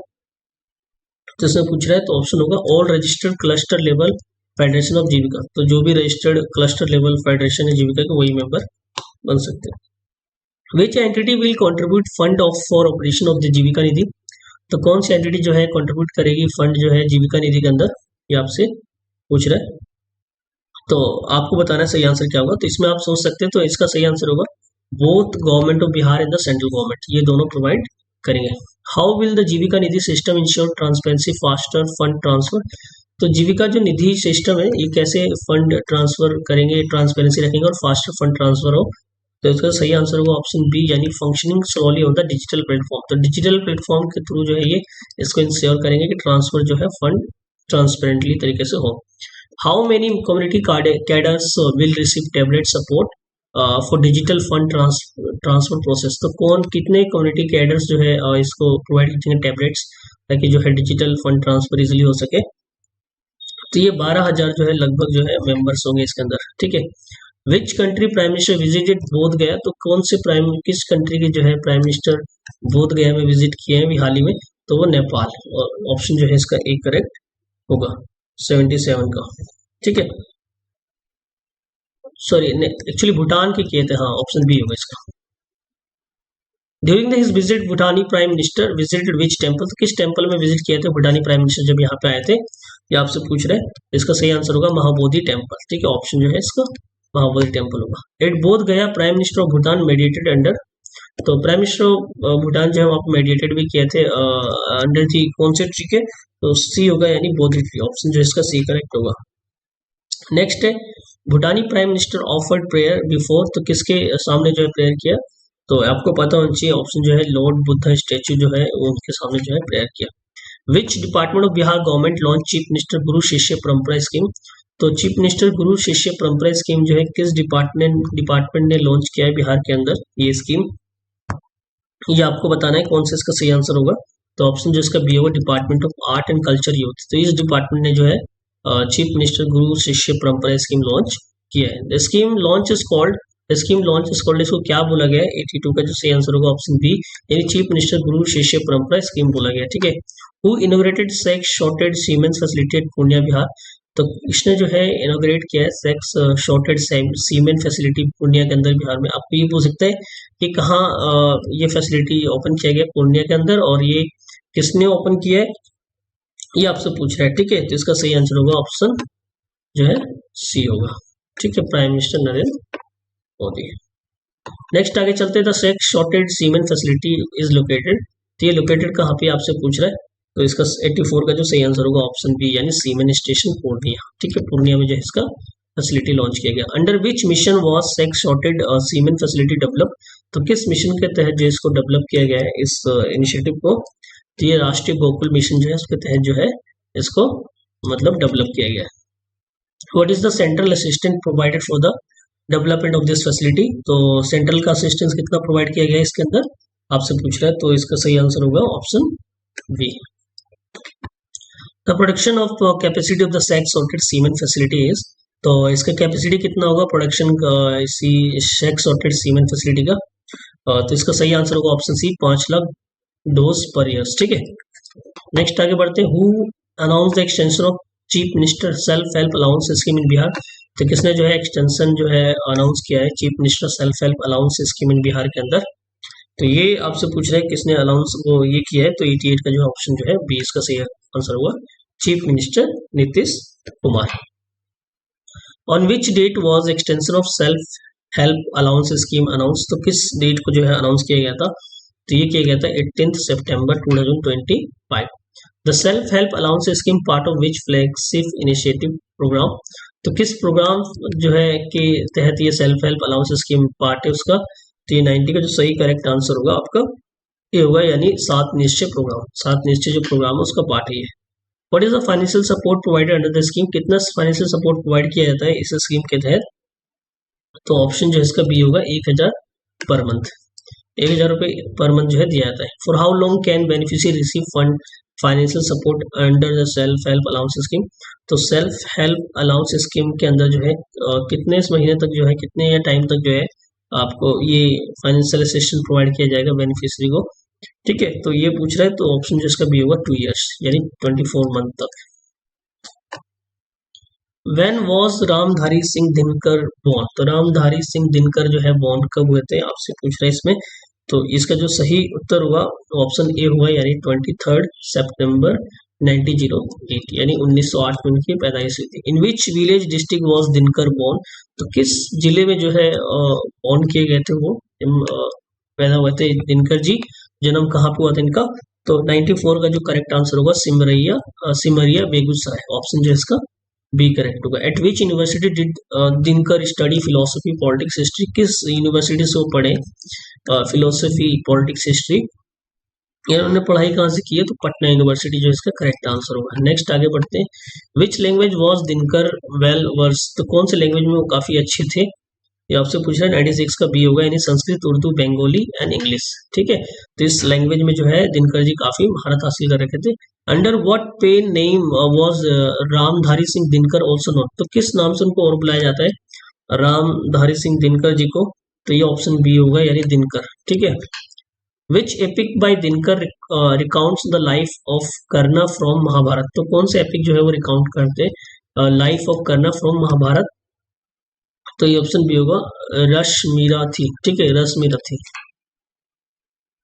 तो इसमें पूछ रहा है, तो ऑप्शन होगा all registered cluster level federation of Jeevika, तो जो भी रजिस्टर्ड क्लस्टर लेवल फेडरेशन है जीविका के वही मेंबर बन सकते हैं। Which entity will contribute fund of for operation of the Jeevika Nidhi, तो कौन सी एंटिटी जो है कंट्रीब्यूट करेगी फंड जो है जीविका निधि के अंदर, ये आपसे पूछ रहा है। तो आपको बताना है सही आंसर क्या होगा। तो इसमें आप सोच सकते हैं, तो इसका सही आंसर होगा both government of Bihar and the central government, ये दोनों प्रोवाइड करेंगे। How will the Jeevika Nidhi system ensure transparency faster fund transfer, तो जीविका जो निधि सिस्टम है ये कैसे फंड ट्रांसफर करेंगे, ट्रांसपेरेंसी रखेंगे और फास्टर फंड ट्रांसफर हो, तो इसका सही आंसर होगा ऑप्शन बी, यानी functioning slowly of the digital platform. तो डिजिटल प्लेटफॉर्म के थ्रू जो है ये इसको इंश्योर करेंगे कि ट्रांसफर जो है फंड ट्रांसपेरेंटली तरीके से हो। How many community cadres will receive tablet support for digital fund transfer process, तो कौन कितने कम्युनिटी कैडर्स जो है इसको प्रोवाइड करेंगे टैबलेट्स, ताकि जो है डिजिटल फंड ट्रांसफर इजिली हो सके। तो ये 12,000 जो है लगभग जो है मेंबर्स होंगे इसके अंदर, ठीक है। Which country prime minister visited बोध गया, तो कौन से किस कंट्री के जो है प्राइम मिनिस्टर बोध गया में विजिट किए हैं अभी हाल ही में, तो वो नेपाल, और ऑप्शन जो है इसका ए करेक्ट होगा 77 का, ठीक है। सॉरी एक्चुअली भूटान के किए थे, हाँ ऑप्शन बी होगा इसका। ड्यूरिंग हिज विजिट भूटानी prime minister visited which temple, तो किस टेम्पल में विजिट किए थे भूटानी प्राइम मिनिस्टर जब यहाँ पे आए थे, ये आपसे पूछ रहे हैं। इसका सही आंसर होगा महाबोधि टेम्पल, ठीक है, ऑप्शन जो है इसका महाबोधि टेम्पल होगा। एट बोध गया prime minister of Bhutan mediated under, तो प्राइम मिनिस्टर भूटान जो है वहाँ पे मेडिटेट भी किए थे अंडर जी कौन से ट्री के, तो सी होगा यानी बोधि ट्री, ऑप्शन जो इसका सी करेक्ट होगा। नेक्स्ट है भूटानी prime minister offered prayer before, तो किसके सामने जो है प्रेयर किया, तो आपको पता होना चाहिए ऑप्शन जो है लॉर्ड बुद्धा स्टैचू जो है वो उनके सामने जो है प्रेयर किया। Which department of Bihar government launch chief minister गुरु शिष्य परंपरा स्कीम, तो चीफ मिनिस्टर गुरु शिष्य परंपरा स्कीम जो है किस डिपार्टमेंट ने लॉन्च किया है बिहार के अंदर ये स्कीम, ये आपको बताना है कौन सा इसका सही आंसर होगा। तो ऑप्शन जो इसका बी होगा department of art and culture youth, तो इस डिपार्टमेंट ने जो है चीफ मिनिस्टर गुरु शिष्य परंपरा स्कीम लॉन्च किया है। The scheme launch is called, इसको क्या बोला गया है, 82 का जो सही आंसर होगा ऑप्शन बी, यानी चीफ मिनिस्टर गुरु शिष्य परंपरा स्कीम बोला गया, ठीक है। Who inaugurated sex shorted siemens facility eight Purnia Bihar, तो इसने जो है इनोग्रेट किया है sex shorted cement facility Purnia के अंदर बिहार में। आपको ये पूछ सकते हैं कि कहाँ ये फैसिलिटी ओपन किया गया पूर्णिया के अंदर, और ये किसने ओपन किया है ये आपसे पूछ रहा है, ठीक है। तो इसका सही आंसर होगा ऑप्शन जो है सी होगा, ठीक है, prime minister Narendra Modi. Next आगे चलते हैं, the sex shorted cement facility is located, तो ये लोकेटेड कहाँ पे आपसे पूछ रहा है, तो इसका 84 का जो सही आंसर होगा ऑप्शन बी, यानी सीमेंट स्टेशन पूर्णिया, ठीक है, पूर्णिया में जो है इसका फैसिलिटी लॉन्च किया गया। Under which mission was sex shorted cement facility develop, तो किस मिशन के तहत जो इसको डेवलप किया गया है इस इनिशिएटिव को, तो ये राष्ट्रीय गोकुल मिशन जो है उसके तहत जो है इसको मतलब डेवलप किया गया है। What is the central assistant provided for the development of this facility, तो सेंट्रल का असिस्टेंस कितना प्रोवाइड किया गया है इसके अंदर आपसे पूछ रहा है, तो इसका सही आंसर होगा option B. The production of capacity of the sex sorted cement facility is, तो इसका कैपेसिटी कितना होगा प्रोडक्शन इसी सेक्स सॉर्टेड सीमेंट फैसिलिटी का, तो इसका सही आंसर होगा option C 5 lakh dose per year, ठीक है। नेक्स्ट आगे बढ़ते हैं, who announce the extension of chief minister self help allowance scheme in Bihar, तो किसने जो है एक्सटेंशन जो है अनाउंस किया है chief minister self help allowance scheme in Bihar के अंदर, तो ये आपसे पूछ रहे हैं किसने अनाउंस वो ये किया है, तो 88 का जो ऑप्शन जो है बी इसका सही आंसर हुआ chief minister Nitish Kumar. On which date was extension of self help allowance scheme announce, तो किस डेट को जो है अनाउंस किया गया था, तो ये किया गया था 18 सितंबर 2025। The self help allowance scheme part of which flagship initiative programme, तो किस प्रोग्राम जो है के तहत ये self help allowance scheme part है उसका, तो ये 90 का जो सही करेक्ट आंसर होगा आपका ये होगा, यानी 7 निश्चय प्रोग्राम, 7 निश्चय जो प्रोग्राम है उसका पार्ट है ये। What is the financial support provided under the scheme, कितना फाइनेंशियल सपोर्ट प्रोवाइड किया जाता है इस स्कीम के तहत, तो ऑप्शन जो है इसका बी होगा 1000 पर मंथ, 1000 रुपये पर मंथ जो है दिया जाता है। For how long can beneficiary receive fund financial support under the self help allowance scheme, तो सेल्फ हेल्प अलाउंस स्कीम के अंदर जो है कितने महीने तक जो है कितने टाइम तक जो है आपको ये फाइनेंशियल असिस्टेंस प्रोवाइड किया जाएगा बेनिफिशियरी को, ठीक है। तो ये पूछ रहा है तो ऑप्शन जो इसका बी होगा 2 इयर्स, यानी 24 मंथ तक। When was Ramdhari Singh Dinkar born? तो रामधारी सिंह दिनकर जो है बॉर्न कब हुए थे आपसे पूछ रहे हैं इसमें। तो इसका जो सही उत्तर हुआ ऑप्शन ए हुआ, यानी 23 सितंबर 1908, यानी 1908 में उनकी पैदाइश हुई थी। In which village district was Dinkar born? तो किस जिले में जो है बॉर्न किए गए थे वो, पैदा हुए थे दिनकर जी? जन्म कहाँ पे हुआ था इनका? तो 94 का जो करेक्ट आंसर होगा सिमरिया बेगूसराय, ऑप्शन जो है इसका बी करेक्ट होगा। Eight which university did Dinkar study philosophy politics history? किस यूनिवर्सिटी से वो पढ़े फिलोसफी पॉलिटिक्स हिस्ट्री? इन्होंने पढ़ाई कहाँ से की है? तो पटना यूनिवर्सिटी जो इसका करेक्ट आंसर होगा। नेक्स्ट आगे बढ़ते हैं। Which language was Dinkar well verse? तो कौन से लैंग्वेज में वो काफी अच्छे थे? ये आपसे पूछ रहा है। 96 का बी होगा, यानी संस्कृत, उर्दू, बंगाली एंड इंग्लिश। ठीक है, तो इस लैंग्वेज में जो है दिनकर जी काफी महारत हासिल कर रखे थे। Under what pen name was Ramdhari Singh Dinkar also known? तो किस नाम से उनको और बुलाया जाता है रामधारी सिंह दिनकर जी को? तो ये ऑप्शन बी होगा, यानी दिनकर। ठीक है। Which epic by Dinkar recounts the life of Karna from Mahabharata? तो कौन से एपिक जो है वो रिकाउंट करते life of Karna from Mahabharata? तो ये ऑप्शन बी होगा, रश्मिरथी। ठीक है, Rashmirathi.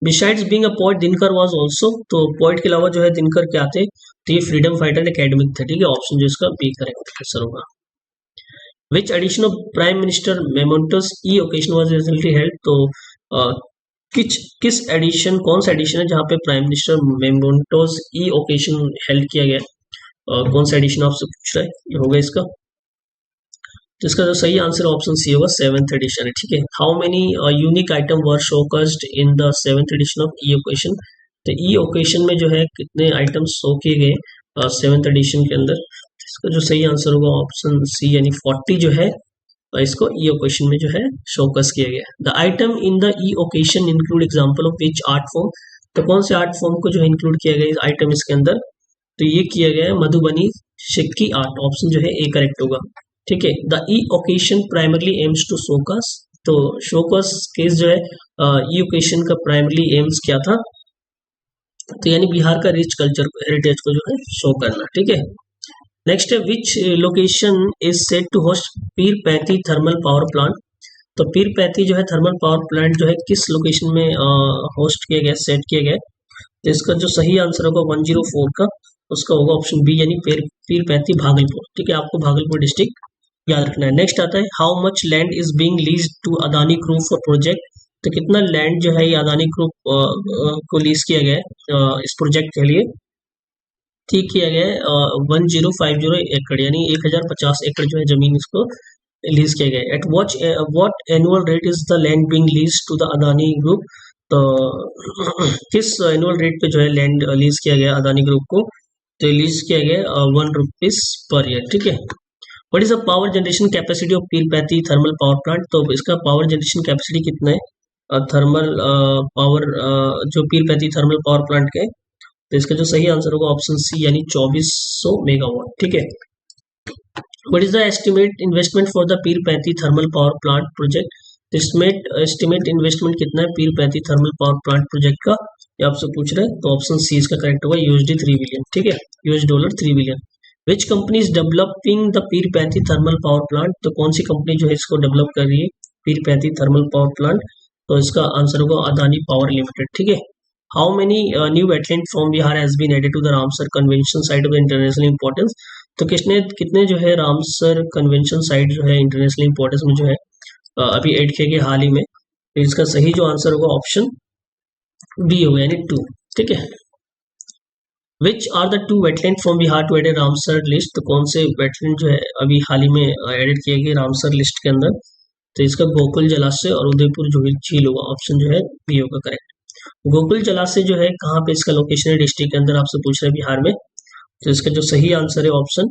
Besides being a poet Dinkar was also, तो पोएट के अलावा जो है दिनकर क्या थे? तो ये फ्रीडम फाइटर एकेडमिक थे। ठीक है, ऑप्शन जो इसका बी करेक्ट आंसर होगा। Which edition of prime minister mementos e auction was recently held? तो किस एडिशन, कौन सा एडिशन है जहाँ पे prime minister mementos e auction held किया गया? कौन सा एडिशन आपसे पूछ रहा है? ये होगा इसका। तो इसका जो सही आंसर ऑप्शन सी होगा, 7th एडिशन है। ठीक है। How many unique item were showcased in the 7th edition of e auction? तो ई ओकेशन में जो है कितने आइटम शो किए गए 7th एडिशन के अंदर? इसका जो सही आंसर होगा ऑप्शन सी, यानी 40 जो है इसको ई ओकेशन में जो है शोकस किया गया। The item in the e occasion include example of which art form? तो कौन से आर्ट फॉर्म को जो है इंक्लूड किया गया इस आइटम इसके अंदर? तो ये किया गया है मधुबनी सिक्की आर्ट, ऑप्शन जो है ए करेक्ट होगा। ठीक है। The e occasion primarily aims to showcase? तो शोकस केस जो है ई ओकेशन का प्राइमरली एम्स क्या था? तो यानी बिहार का रिच कल्चर हेरिटेज को जो है शो करना। ठीक है। नेक्स्ट है, which location is set to host Pirpainti thermal power plant? तो पीर पैंती जो है थर्मल पावर प्लांट जो है किस लोकेशन में होस्ट किया गया, सेट किया गया? तो इसका जो सही आंसर होगा 104 का, उसका होगा ऑप्शन बी, यानी पीर पैंती भागलपुर। ठीक है, आपको भागलपुर डिस्ट्रिक्ट याद रखना है। नेक्स्ट आता है, how much land is being lease to Adani group for project? तो कितना लैंड जो है ये अदानी ग्रुप को लीज किया गया है इस प्रोजेक्ट के लिए? ठीक किया गया है 1050 एकड़, यानी 1050 एकड़ जो है जमीन इसको लीज किया गया है। At what annual rate is the land being lease to the Adani group? तो किस एनुअल रेट पे जो है लैंड लीज किया गया अदानी ग्रुप को? तो लीज किया गया 1 रुपीज पर ईयर। ठीक है। What is the power generation capacity of Pirpainti thermal power plant? तो इसका पावर जनरेशन कैपेसिटी कितना है थर्मल पावर जो पीरपैंती थर्मल पावर प्लांट का है? तो इसका जो सही आंसर होगा ऑप्शन सी, यानी 2400 मेगावाट। ठीक है। What is the estimate investment for the Pirpainti thermal power plant project? तो एस्टिमेट इन्वेस्टमेंट कितना है Pirpainti thermal power plant project का? ये आपसे पूछ रहे हैं, तो ऑप्शन सी इसका करेक्ट होगा, यूएसडी 3 बिलियन। ठीक है, US dollar 3 billion. Which company is developing the Pirpainti thermal power plant? तो कौन सी कंपनी जो है इसको डेवलप कर रही है पीरपैंती थर्मल पावर प्लांट? तो इसका आंसर होगा अदानी पावर लिमिटेड। ठीक है। How many new wetland from Bihar has been added to the Ramsar convention site of international importance? तो कितने जो है रामसर कन्वेंशन साइट जो है इंटरनेशनल इंपॉर्टेंस में जो है अभी ऐड किए गए हाल ही में? तो इसका सही जो आंसर होगा ऑप्शन बी होगा, यानी 2। ठीक है। Which are the 2 wetland from Bihar to added Ramsar list? तो कौन से वेटलैंड जो है अभी हाल ही में एडेड किए गए रामसर लिस्ट के अंदर? तो इसका गोकुल जलाशय और उदयपुर झील होगा, ऑप्शन जो है बी होगा करेक्ट। गोकुल जलाशय जो है कहाँ पे इसका लोकेशन है डिस्ट्रिक्ट के अंदर, आपसे पूछ रहे हैं बिहार में? तो इसका जो सही आंसर है ऑप्शन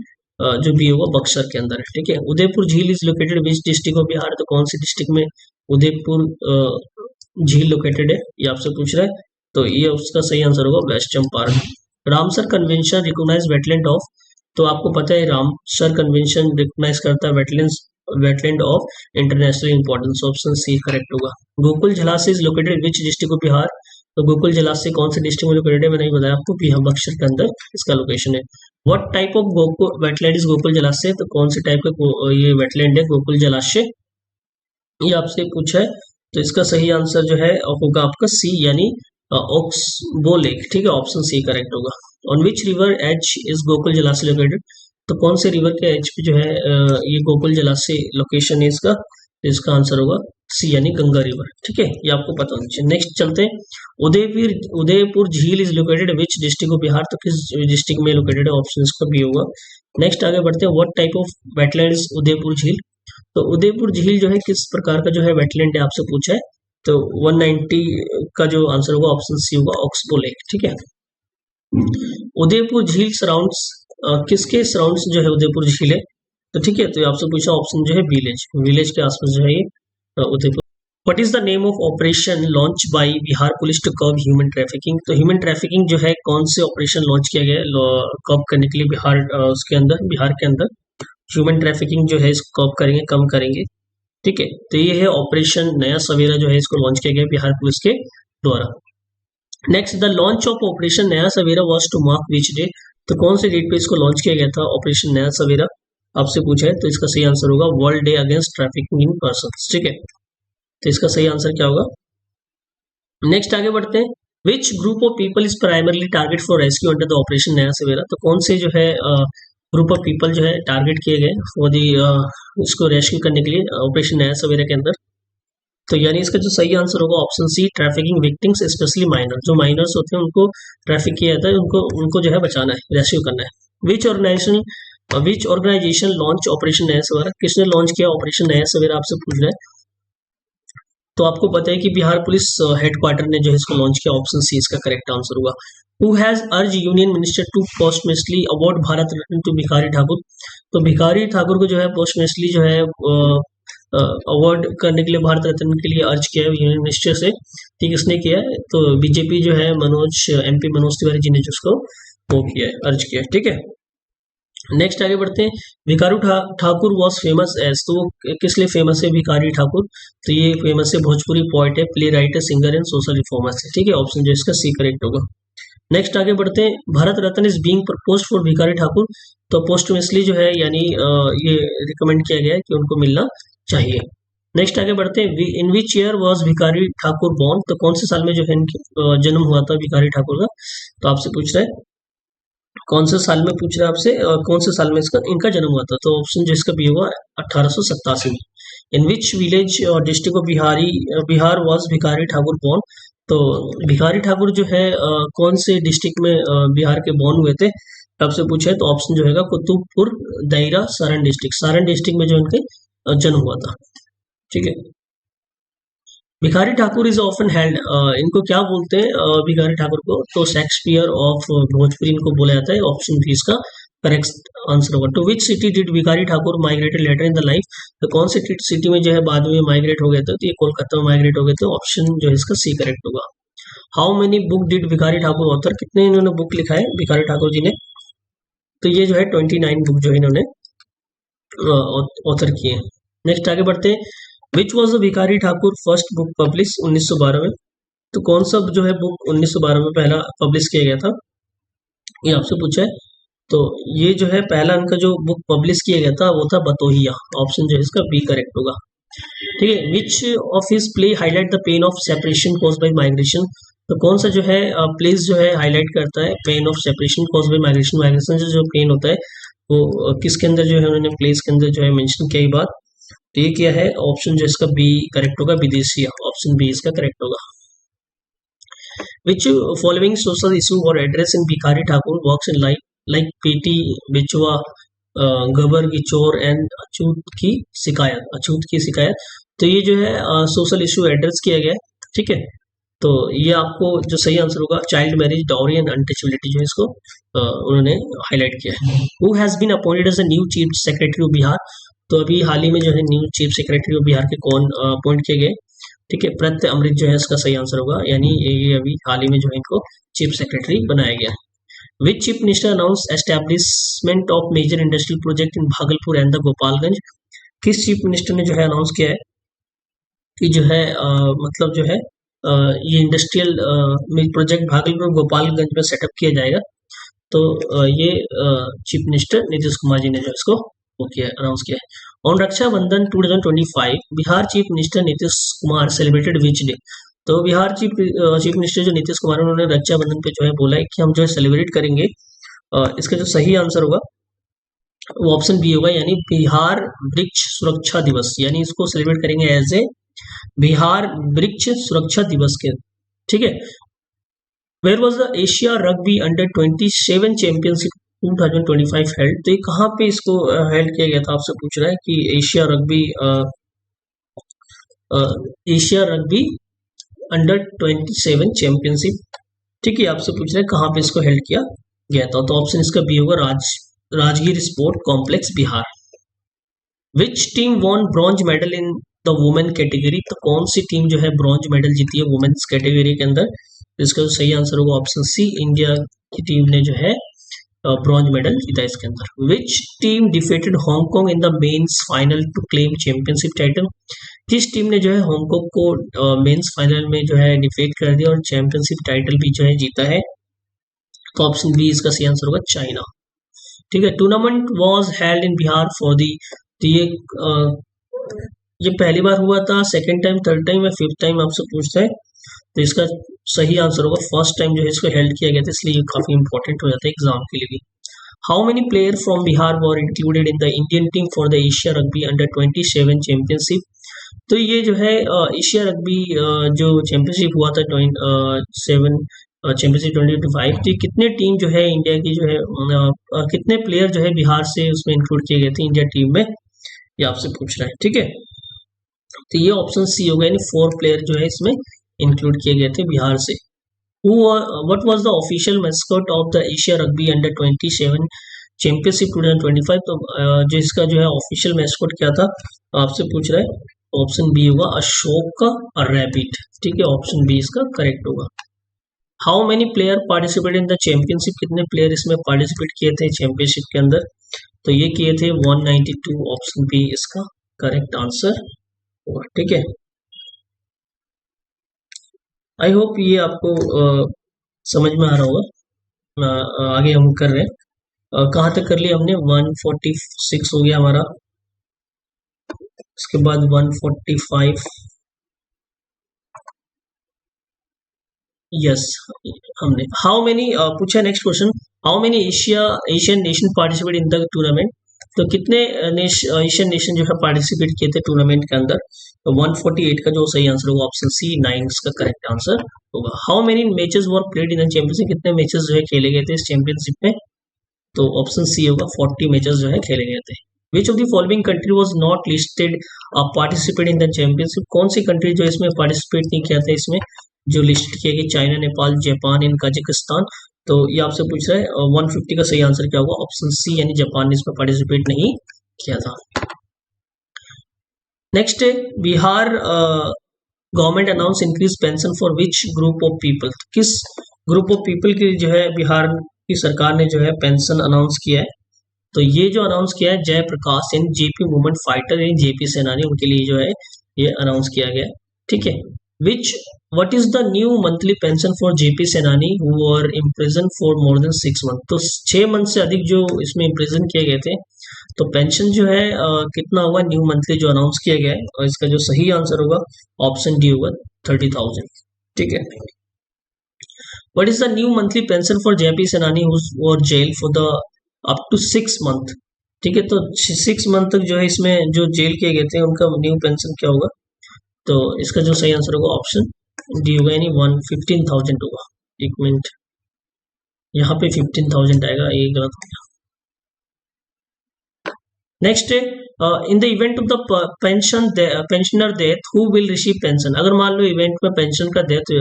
जो बी होगा बक्सर के अंदर है। ठीक है। उदयपुर झील is located which district of Bihar? तो कौन सी डिस्ट्रिक्ट में उदयपुर झील लोकेटेड है, ये आपसे पूछ रहा है। तो ये उसका सही आंसर होगा west Champaran. Ramsar convention recognize wetland of? तो आपको पता है रामसर कन्वेंशन रिकॉग्नाइज करता है wetland of international importance, option C correct होगा। Gokul Jalashay is located which district of Bihar? तो गोकुल जलाशय कौन से डिस्ट्रिक्ट में लोकेटेड है? मैंने बताया आपको, बिहार बक्सर के अंदर इसका लोकेशन है। What type of Gokul wetland is Gokul जलाशय, तो कौन से टाइप का ये वेटलैंड है गोकुल जलाशय, ये आपसे पूछा है। तो इसका सही आंसर जो है होगा आपका सी, यानी ओक्सबो लेक। ठीक है, ऑप्शन सी करेक्ट होगा। On which river edge is Gokul Jalashay located, तो कौन से रिवर के एज पे जो है ये गोकुल जलाशय लोकेशन है इसका, तो इसका आंसर होगा सी, यानी गंगा रिवर। ठीक है, ये आपको पता होना चाहिए। नेक्स्ट चलते हैं, उदयपुर उदयपुर झील is located which district of Bihar, तो किस डिस्ट्रिक्ट में लोकेटेड है, ऑप्शन इसका बी होगा। नेक्स्ट आगे बढ़ते हैं, what type of wetland is Udaipur झील, तो उदयपुर झील जो है किस प्रकार का जो है वेटलैंड है आपसे पूछा है, तो 190 का जो आंसर होगा ऑप्शन सी होगा, ऑक्सबो लेक। ठीक है, उदयपुर झील सराउंड्स किसके सराउंड्स जो है उदयपुर झील है, तो ठीक है, तो आपसे पूछा ऑप्शन जो है विलेज, विलेज के आसपास जो है ये Udaipur. What is the name of operation launch by Bihar police to curb human trafficking, तो ह्यूमन ट्रैफिकिंग जो है कौन से ऑपरेशन लॉन्च किया गया है कर्ब करने के लिए बिहार उसके अंदर, बिहार के अंदर ह्यूमन ट्रैफिकिंग जो है इसको कर्ब करेंगे, कम करेंगे। ठीक है, तो ये है ऑपरेशन नया सवेरा जो है इसको लॉन्च किया गया बिहार पुलिस के द्वारा। Next, the launch of operation Naya Savera was to mark which day, तो कौन से डेट पे इसको लॉन्च किया गया था ऑपरेशन नया सवेरा, आपसे पूछा है, तो इसका सही आंसर होगा world day against trafficking in person. ठीक है, तो इसका सही आंसर क्या होगा। नेक्स्ट आगे बढ़ते हैं, which group of people is primarily target for rescue under the operation Naya सवेरा, तो कौन से जो है ग्रुप ऑफ पीपल जो है टारगेट किए गए फॉर दी इसको रेस्क्यू करने के लिए ऑपरेशन नया सवेरा के अंदर, तो यानी इसका जो सही आंसर होगा option C, trafficking victims specially minor, जो माइनर्स होते हैं उनको ट्रैफिक किया जाता है, उनको उनको जो है बचाना है, रेस्क्यू करना है। Which organisation launch operation Naya सवेरा, किसने लॉन्च किया ऑपरेशन नया सवेरा आपसे पूछ रहा है, तो आपको पता है कि बिहार पुलिस हेडक्वार्टर ने जो है इसको लॉन्च किया, ऑप्शन सी इसका करेक्ट आंसर होगा। Who has urge union minister to posthumously award Bharat Ratna to Bhikhari Thakur, तो भिखारी ठाकुर को जो है पोस्टमेस्टली जो है अवार्ड करने के लिए भारत रत्न के लिए अर्ज किया है यूनियन मिनिस्टर से। ठीक, किसने किया है, तो बीजेपी जो है एमपी मनोज तिवारी जी ने जिसको वो किया है, अर्ज किया है। ठीक है, नेक्स्ट आगे बढ़ते हैं, भिखारू ठाकुर वॉज फेमस एज, तो वो किस लिए फेमस है भिखारी ठाकुर, तो ये फेमस है भोजपुरी पोइट है, play writer, singer and social reformer है। ठीक है, ऑप्शन जो इसका सी करेक्ट होगा। नेक्स्ट आगे बढ़ते हैं, Bharat Ratna is being proposed for भिखारी ठाकुर, तो पोस्टमेसली जो है यानी ये रिकमेंड किया गया है कि उनको मिलना चाहिए। नेक्स्ट आगे बढ़ते हैं, in which year was Bhikhari Thakur born, तो कौन से साल में जो है इनकी जन्म हुआ था भिखारी ठाकुर का, तो आपसे पूछ रहा है कौन से साल में, पूछ रहा है आपसे कौन से साल में इसका इनका जन्म हुआ था, तो ऑप्शन जो इसका बी होगा 1887 में। इन विच विलेज और district of Bihar was Bhikhari Thakur born, तो भिखारी ठाकुर जो है कौन से डिस्ट्रिक्ट में बिहार के बॉर्न हुए थे, आपसे पूछा है, तो ऑप्शन जो है कुतुबपुर दायरा सारण डिस्ट्रिक्ट, सारण डिस्ट्रिक्ट में जो इनके जन्म हुआ था। ठीक है, Bhikhari Thakur is often held, इनको क्या बोलते हैं भिखारी ठाकुर को, तो शेक्सपियर ऑफ भोजपुरी इनको बोला जाता है, ऑप्शन बी इसका करेक्ट आंसर होगा। To which city did Bhikhari Thakur migrated later in the life, तो कौन सी सिटी में जो है बाद में माइग्रेट हो गए थे, तो ये कोलकाता में माइग्रेट हो गए थे, ऑप्शन जो है इसका सी करेक्ट होगा। How many book did Bhikhari Thakur author, कितने इन्होंने बुक लिखा है भिखारी ठाकुर जी ने, तो ये जो है 29 बुक जो है इन्होंने ऑथर किए हैं। नेक्स्ट आगे बढ़ते हैं, which was the Bhikhari Thakur first book publish 1912 में, तो कौन सा जो है बुक 1912 में पहला पब्लिश किया गया था, ये आपसे पूछा है, तो ये जो है पहला उनका जो बुक पब्लिश किया गया था वो था बतोहिया, ऑप्शन जो है इसका बी करेक्ट होगा। ठीक है, which of his play highlight the pain of separation caused by migration, तो कौन सा जो है प्लेस जो है हाईलाइट करता है pain of separation caused by migration, migration से जो पेन होता है वो किसके अंदर जो है उन्होंने प्लेस के अंदर जो है मेंशन किया, बात तो ये क्या है, ऑप्शन जो इसका बी करेक्ट होगा, विदेशी, ऑप्शन बी इसका करेक्ट होगा। विच फॉलोइंग सोशल इशू और address in Bhikhari Thakur works in like पेटी बिचवा गबर की चोर एंड अछूत की शिकायत, तो ये जो है सोशल इशू एड्रेस किया गया है। ठीक है, तो ये आपको जो सही आंसर होगा child marriage, dowry and untouchability जो है इसको उन्होंने हाईलाइट किया है। Who has been appointed as a new chief secretary of Bihar, तो अभी हाल ही में जो है new chief secretary of Bihar के कौन अपॉइंट किए गए, ठीक है, प्रत्यय अमृत जो है इसका सही आंसर होगा, यानी ये अभी हाल ही में जो है इनको चीफ सेक्रेटरी बनाया गया। Which chief minister announce establishment of major industrial project in Bhagalpur and the Gopalganj, किस चीफ मिनिस्टर ने जो है अनाउंस किया है कि जो है मतलब जो है ये इंडस्ट्रियल प्रोजेक्ट भागलपुर गोपालगंज में सेटअप किया जाएगा, तो ये चीफ मिनिस्टर नीतीश कुमार जी ने जो इसको वो किया, अनाउंस किया है। On Rakshabandhan 2025 Bihar chief minister Nitish Kumar celebrated which day. तो बिहार चीफ मिनिस्टर जो नीतीश कुमार उन्होंने रक्षाबंधन पे जो है बोला है कि हम जो है सेलिब्रेट करेंगे। इसका जो सही आंसर होगा वो ऑप्शन बी होगा, यानी बिहार वृक्ष सुरक्षा दिवस, यानी इसको सेलिब्रेट करेंगे एज ए बिहार वृक्ष सुरक्षा दिवस के। ठीक है। Where was the Asia rugby under 27 championship 2025 held. तो ये कहाँ पे इसको हेल्ड किया गया था, आपसे पूछ रहा है कि एशिया रग्बी अंडर 27 चैंपियनशिप। ठीक है, आपसे पूछ रहे हैं कहाँ पे इसको हेल्ड किया गया था। तो ऑप्शन इसका बी होगा, Rajgir sport complex Bihar. Which team von bronze medal in the women category. तो कौन सी टीम जो है ब्रॉन्ज मेडल जीती है वुमेन्स कैटेगरी के अंदर। इसका जो सही आंसर होगा ऑप्शन सी, इंडिया की टीम ने जो है ब्रॉन्ज मेडल जीता इसके अंदर। Which team defeated Hong Kong in the men's final to claim championship title. किस टीम ने जो है हांगकांग को मेंस फाइनल में जो है डिफेट कर दिया और चैंपियनशिप टाइटल भी जो है जीता है। तो ऑप्शन बी इसका सही आंसर होगा, चाइना। ठीक है। Tournament was held in Bihar for the. तो ये पहली बार हुआ था, सेकंड टाइम, थर्ड टाइम या फिफ्थ टाइम आपसे पूछता है। तो इसका सही आंसर होगा फर्स्ट टाइम जो है इसको हेल्ड किया गया था, इसलिए ये काफी इंपॉर्टेंट हो जाता है एग्जाम के लिए भी। How many player from Bihar were included in the Indian team for the Asia rugby under 27 championship. तो ये जो है एशिया रग्बी जो चैंपियनशिप हुआ था 27 चैंपियनशिप 2025, तो कितने टीम जो है इंडिया की जो है कितने प्लेयर जो है बिहार से उसमें इंक्लूड किए गए थे इंडिया टीम में, ये आपसे पूछ रहा है। ठीक है। तो ये ऑप्शन सी होगा, यानी 4 प्लेयर जो है इसमें इंक्लूड किए गए थे बिहार से। What was the official mascot of the Asia Rugby Under 27 Championship 2025। तो जो इसका जो है ऑफिशियल मैस्कॉट क्या था आपसे पूछ रहा है। ऑप्शन बी होगा, अशोक का रैबिट। ठीक है, ऑप्शन बी इसका करेक्ट होगा। How many player participate in the championship. कितने प्लेयर इसमें पार्टिसिपेट किए थे चैंपियनशिप के अंदर। तो ये किए थे 192। ऑप्शन बी इसका करेक्ट आंसर होगा। ठीक है। आई होप ये आपको समझ में आ रहा होगा। आगे हम कर रहे हैं, कहाँ तक कर लिया हमने, 146 हो गया हमारा। उसके बाद 145, यस हमने। हाउ मेनी पूछा next question, how many Asian nation participate in the tournament. तो कितने एशियन नेशन जो है पार्टिसिपेट किए थे टूर्नामेंट के अंदर। तो 148 का जो सही आंसर होगा ऑप्शन सी, 9 इसका करेक्ट आंसर होगा। How many matches were played in the championship. कितने मैचेस जो है खेले गए थे इस चैंपियनशिप में। तो ऑप्शन सी होगा, 40 मैचेस जो है खेले गए थे। विच of the following country was not listed participate in the championship. कौन सी कंट्री जो इसमें पार्टिसिपेट नहीं किया था इसमें, जो लिस्ट किया गया, China, Nepal, Japan and Kazakhstan. तो ये आपसे पूछ रहा है 150 का सही आंसर क्या होगा, ऑप्शन सी, यानी जापान ने इसमें पार्टिसिपेट नहीं किया था। नेक्स्ट है, Bihar government announce increase pension for which group of people. किस ग्रुप ऑफ पीपल की जो है बिहार की सरकार ने जो है पेंशन अनाउंस किया है। तो ये जो अनाउंस किया है जयप्रकाश यानी जेपी मूवमेंट फाइटर यानी जेपी सेनानी, उनके लिए जो है ये अनाउंस किया गया है। ठीक है। Which what is the new monthly pension for JP सेनानी who were imprison for more than 6 month. तो 6 मंथ से अधिक जो इसमें इम्प्रिजन किए गए थे, तो पेंशन जो है कितना होगा न्यू मंथली जो अनाउंस किया गया है। और इसका जो सही आंसर होगा ऑप्शन डी होगा, 30,000। ठीक है। What is the new monthly pension for JP सेनानी who were jail for the up to 6 month. ठीक है। तो 6 मंथ तक जो है इसमें जो जेल किए गए थे उनका न्यू पेंशन क्या होगा। तो इसका जो सही आंसर होगा ऑप्शन डी होगा, यानी 15,000 होगा। एक मिनट, यहाँ पे 15,000 आएगा, ये गलत हो गया। नेक्स्ट है, in the event of the pensioner death who will receive pension. अगर मान लो इवेंट में पेंशनर का डेथ हो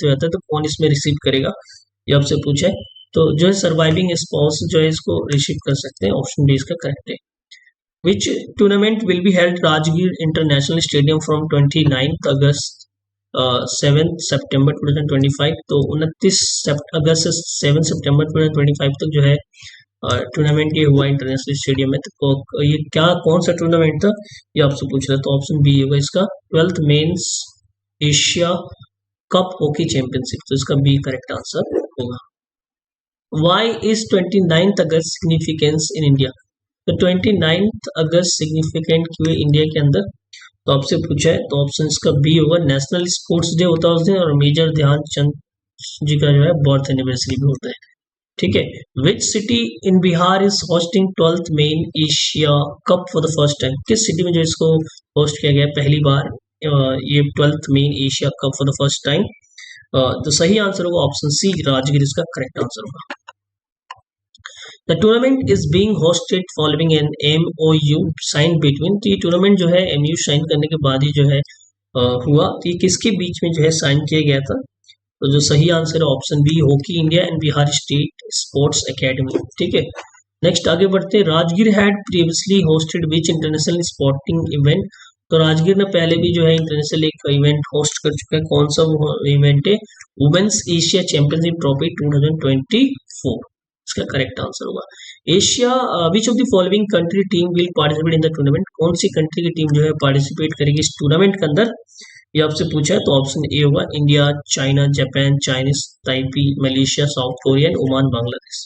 जाता है तो कौन इसमें रिसीव करेगा, ये आपसे पूछा है। तो जो है सर्वाइविंग स्पाउस जो है इसको रिसीव कर सकते हैं। ऑप्शन डी इसका करेक्ट है। Which tournament will be held Rajgir international stadium from 29 August 7 September 2025। तो 29 अगस्त से 7 सितंबर 2025 तक जो है टूर्नामेंट ये हुआ इंटरनेशनल स्टेडियम में। तो ये क्या कौन सा टूर्नामेंट था ये आपसे पूछ रहा है। तो ऑप्शन बी होगा इसका 12th men's Asia cup hockey championship. तो इसका बी करेक्ट आंसर होगा। Why is 29th August significance in India? तो 29th अगस्त सिग्निफिकेंट क्यों है इंडिया के अंदर? तो आपसे पूछा है, तो ऑप्शन इसका बी होगा, नेशनल स्पोर्ट्स डे होता है उस दिन, और मेजर ध्यानचंद जी का जो है बर्थ एनिवर्सरी भी होता है। ठीक है। Which city in Bihar is hosting 12th main Asia cup for the first time? किस सिटी में जो इसको होस्ट किया गया पहली बार ये 12th main Asia cup for the first time? तो सही आंसर होगा ऑप्शन सी, राजगीर इसका करेक्ट आंसर होगा। The tournament is being hosted following an MOU signed between, तो ये टूर्नामेंट जो है MOU साइन करने के बाद ही जो है हुआ, तो ये किसके बीच में जो है साइन किया गया था? तो जो सही आंसर है option B, hockey India and Bihar state sports academy. ठीक है। नेक्स्ट आगे बढ़ते हैं। Rajgir had previously hosted which international sporting event? तो राजगीर ने पहले भी जो है इंटरनेशनल एक इवेंट होस्ट कर चुका है, कौन सा वो इवेंट है? वुमेन्स एशिया चैंपियनशिप ट्रॉफी 2024, इसका करेक्ट आंसर होगा। Asia which of the following country team will participate in the tournament? कौन सी कंट्री की टीम जो है पार्टिसिपेट करेगी इस टूर्नामेंट के अंदर? ये आपसे पूछा है, तो ऑप्शन ए होगा, India, China, Japan, Chinese Taipei, Malaysia, South Korea, Oman, Bangladesh.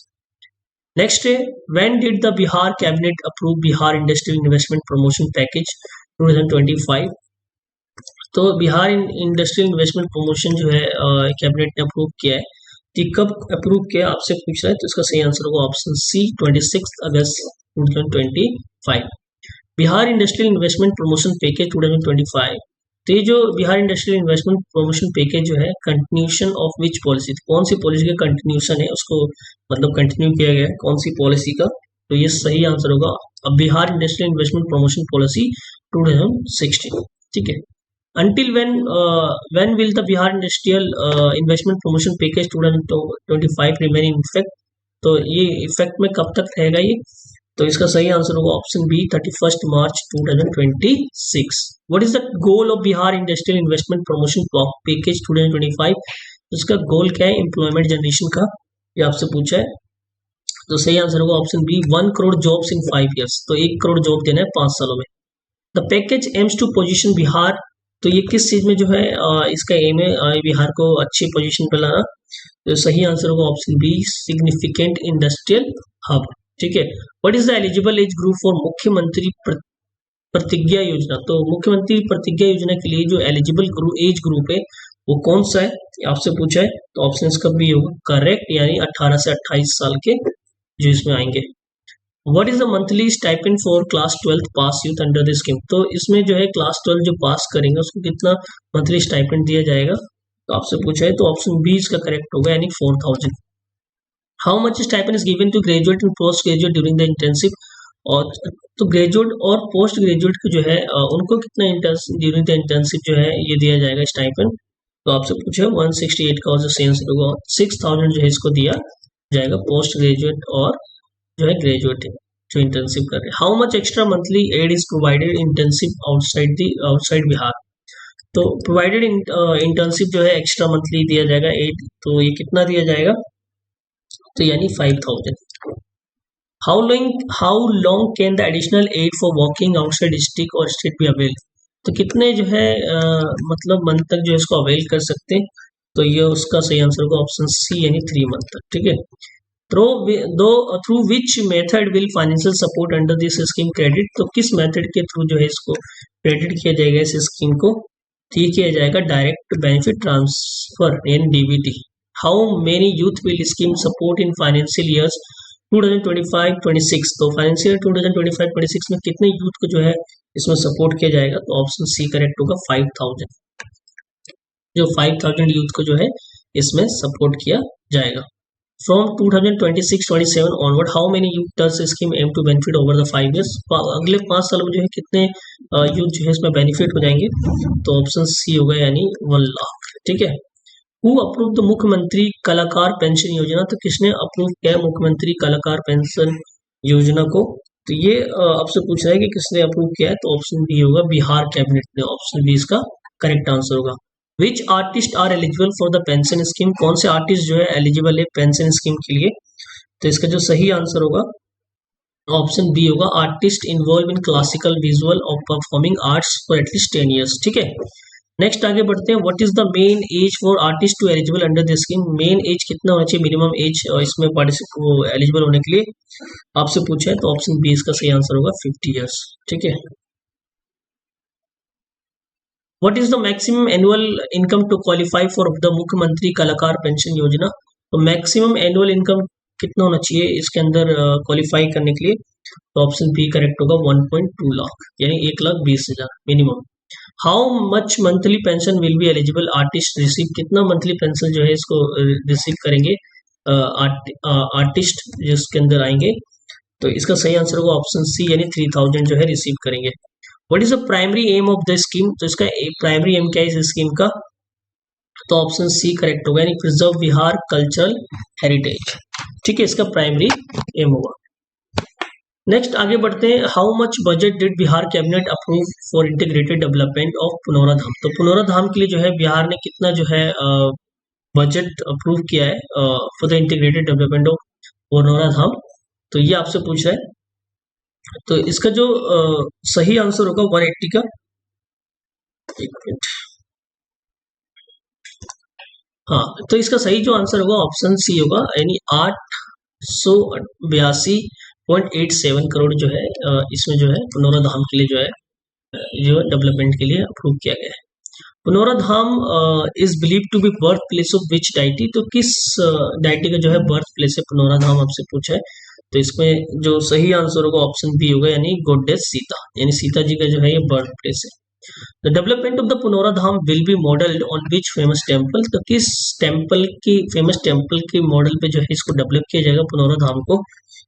Next है, when did the Bihar cabinet approve Bihar industrial investment promotion package 2025? तो बिहार इंडस्ट्रियल इन्वेस्टमेंट प्रमोशन जो है कैबिनेट ने अप्रूव किया है, कि कब अप्रूव किया आपसे पूछ रहा है, तो इसका सही आंसर होगा ऑप्शन सी, 26 अगस्त 2025। Bihar industrial investment promotion package 2025, तो ये जो Bihar industrial investment promotion package जो है कंटिन्यूशन ऑफ विच पॉलिसी, कौन सी पॉलिसी का कंटिन्यूशन है, उसको मतलब कंटिन्यू किया गया है कौन सी पॉलिसी का? तो ये सही आंसर होगा अब Bihar industrial investment promotion policy 2016। ठीक है। Until when will the Bihar Industrial Investment Promotion Package 2025 remain in effect? तो ये इफेक्ट में कब तक रहेगा ये? तो इसका सही आंसर होगा option B, 31 March 2026। What is the goal of Bihar industrial investment promotion package 2025? तो इसका गोल क्या है एम्प्लॉयमेंट जनरेशन का, ये आपसे पूछा है। तो सही आंसर होगा option B, 1 crore jobs in 5 years, तो 1 करोड़ जॉब देना है 5 सालों में। The package aims to position Bihar, तो ये किस चीज में जो है इसका एम है बिहार को अच्छी पोजीशन पर लाना? तो सही आंसर होगा option B, significant industrial hub. ठीक है। What is the eligible age group for Mukhyamantri Pratigya योजना? तो मुख्यमंत्री प्रतिज्ञा योजना के लिए जो एलिजिबल एज ग्रुप है वो कौन सा है, आपसे पूछा है, तो ऑप्शन इसका बी होगा करेक्ट, यानी 18 से 28 साल के जो इसमें आएंगे। What is the monthly stipend for class 12th pass youth under the scheme? तो इसमें जो है क्लास 12 जो पास करेंगे उसको कितना मंथली स्टाइपेंड दिया जाएगा? तो आपसे पूछा है, तो ऑप्शन बी इसका करेक्ट होगा, यानी 4000। How much stipend is given to graduate and post graduate during the internship? और तो ग्रेजुएट और पोस्ट ग्रेजुएट को जो है उनको कितना ड्यूरिंग द इंटर्नशिप जो है ये दिया जाएगा स्टाइपेंड? तो आपसे पूछा है 168 का जो सेंस होगा 6000 जो है इसको दिया जाएगा पोस्ट ग्रेजुएट और जो है ग्रेजुएट है जो इंटर्नशिप कर रहे हैं। How much extra monthly aid is provided internship outside Bihar? तो प्रोवाइडेड इंटर्नशिप जो है एक्स्ट्रा मंथली दिया जाएगा 8, तो ये कितना दिया जाएगा? तो यानी 5000। How long can the additional aid for working outside district और स्टेट बी अवेल? तो कितने जो है मतलब मंथ तक जो है इसको अवेल कर सकते हैं? तो ये उसका सही आंसर होगा ऑप्शन सी, यानी 3 मंथ तक। ठीक है। Through which method will financial support under this scheme credit? तो किस मेथड के थ्रू जो है इसको क्रेडिट किया जाएगा इस स्कीम को? तो ये किया जाएगा डायरेक्ट बेनिफिट ट्रांसफर यानी DBT. How many youth will scheme support in financial years 2025-26? तो फाइनेंशियल 2025-26 में कितने यूथ को जो है इसमें सपोर्ट किया जाएगा? तो ऑप्शन सी करेक्ट होगा, 5000। जो 5000 यूथ को जो है इसमें सपोर्ट किया जाएगा। From 2026-27 onward, how many youth does the scheme aim to benefit over the 5 years? अगले 5 साल में जो है कितने यूथ जो है इसमें बेनिफिट हो जाएंगे? तो ऑप्शन सी होगा, यानी 1 लाख। ठीक है। Who approved the मुख्यमंत्री कलाकार पेंशन योजना? तो किसने अप्रूव किया मुख्यमंत्री कलाकार पेंशन योजना को? तो ये आपसे पूछ रहा है कि किसने अप्रूव किया है, तो ऑप्शन बी होगा, बिहार कैबिनेट ने। ऑप्शन बी इसका करेक्ट आंसर होगा। Which artist are eligible for the pension scheme? कौन से आर्टिस्ट जो है एलिजिबल है पेंशन स्कीम के लिए? तो इसका जो सही आंसर होगा ऑप्शन बी होगा, artist involve in classical visual और performing arts for at least 10 years। ठीक है। नेक्स्ट आगे बढ़ते हैं, what is the main age for artist to eligible under this scheme. Main age कितना होना चाहिए, मिनिमम एज इसमें पार्टिसिपेट वो एलिजिबल होने के लिए आपसे पूछा है, तो ऑप्शन बी इसका सही आंसर होगा 50 ईयर्स। ठीक है। What is the maximum annual income to qualify for the Mukhyamantri Kalakar pension योजना। तो मैक्सिमम एनुअल इनकम कितना होना चाहिए इसके अंदर क्वालिफाई करने के लिए, तो ऑप्शन बी करेक्ट होगा 1.2 लाख, यानी 1,20,000 minimum. How much monthly pension will be eligible artist receive, कितना मंथली पेंशन जो है इसको रिसीव करेंगे आर्टिस्ट जिसके अंदर आएंगे, तो इसका सही आंसर होगा ऑप्शन सी, यानी 3,000 जो है रिसीव करेंगे। What is the primary aim of the scheme, तो इसका प्राइमरी एम क्या है इस स्कीम का, तो ऑप्शन सी करेक्ट होगा, यानी प्रिजर्व बिहार कल्चरल हेरिटेज। ठीक है, इसका प्राइमरी एम होगा। नेक्स्ट आगे बढ़ते हैं, how much budget did Bihar cabinet approve for integrated development of Punaura Dham. तो पुनौरा धाम के लिए जो है बिहार ने कितना जो है बजट अप्रूव किया है for the integrated development of Punaura Dham, तो ये आपसे पूछ रहा है। तो इसका जो सही आंसर होगा 180 का, एक मिनट, हाँ, तो इसका सही जो आंसर होगा ऑप्शन सी होगा, यानी 882.87 करोड़ जो है इसमें जो है पुनौरा धाम के लिए जो है जो डेवलपमेंट के लिए अप्रूव किया गया है। Punaura Dham is believe to be birth place of which deity, तो किस डाइटी का जो है बर्थ प्लेस है पुनौरा धाम आपसे पूछा है, तो इसमें जो सही आंसर होगा ऑप्शन बी होगा, यानी गॉडेस सीता, यानी सीता जी का जो है ये बर्थ प्लेस है। The development of the Punaura Dham will be modelled on which famous temple, तो किस टेम्पल की फेमस टेम्पल के मॉडल पे जो है इसको डेवलप किया जाएगा पुनौरा धाम को,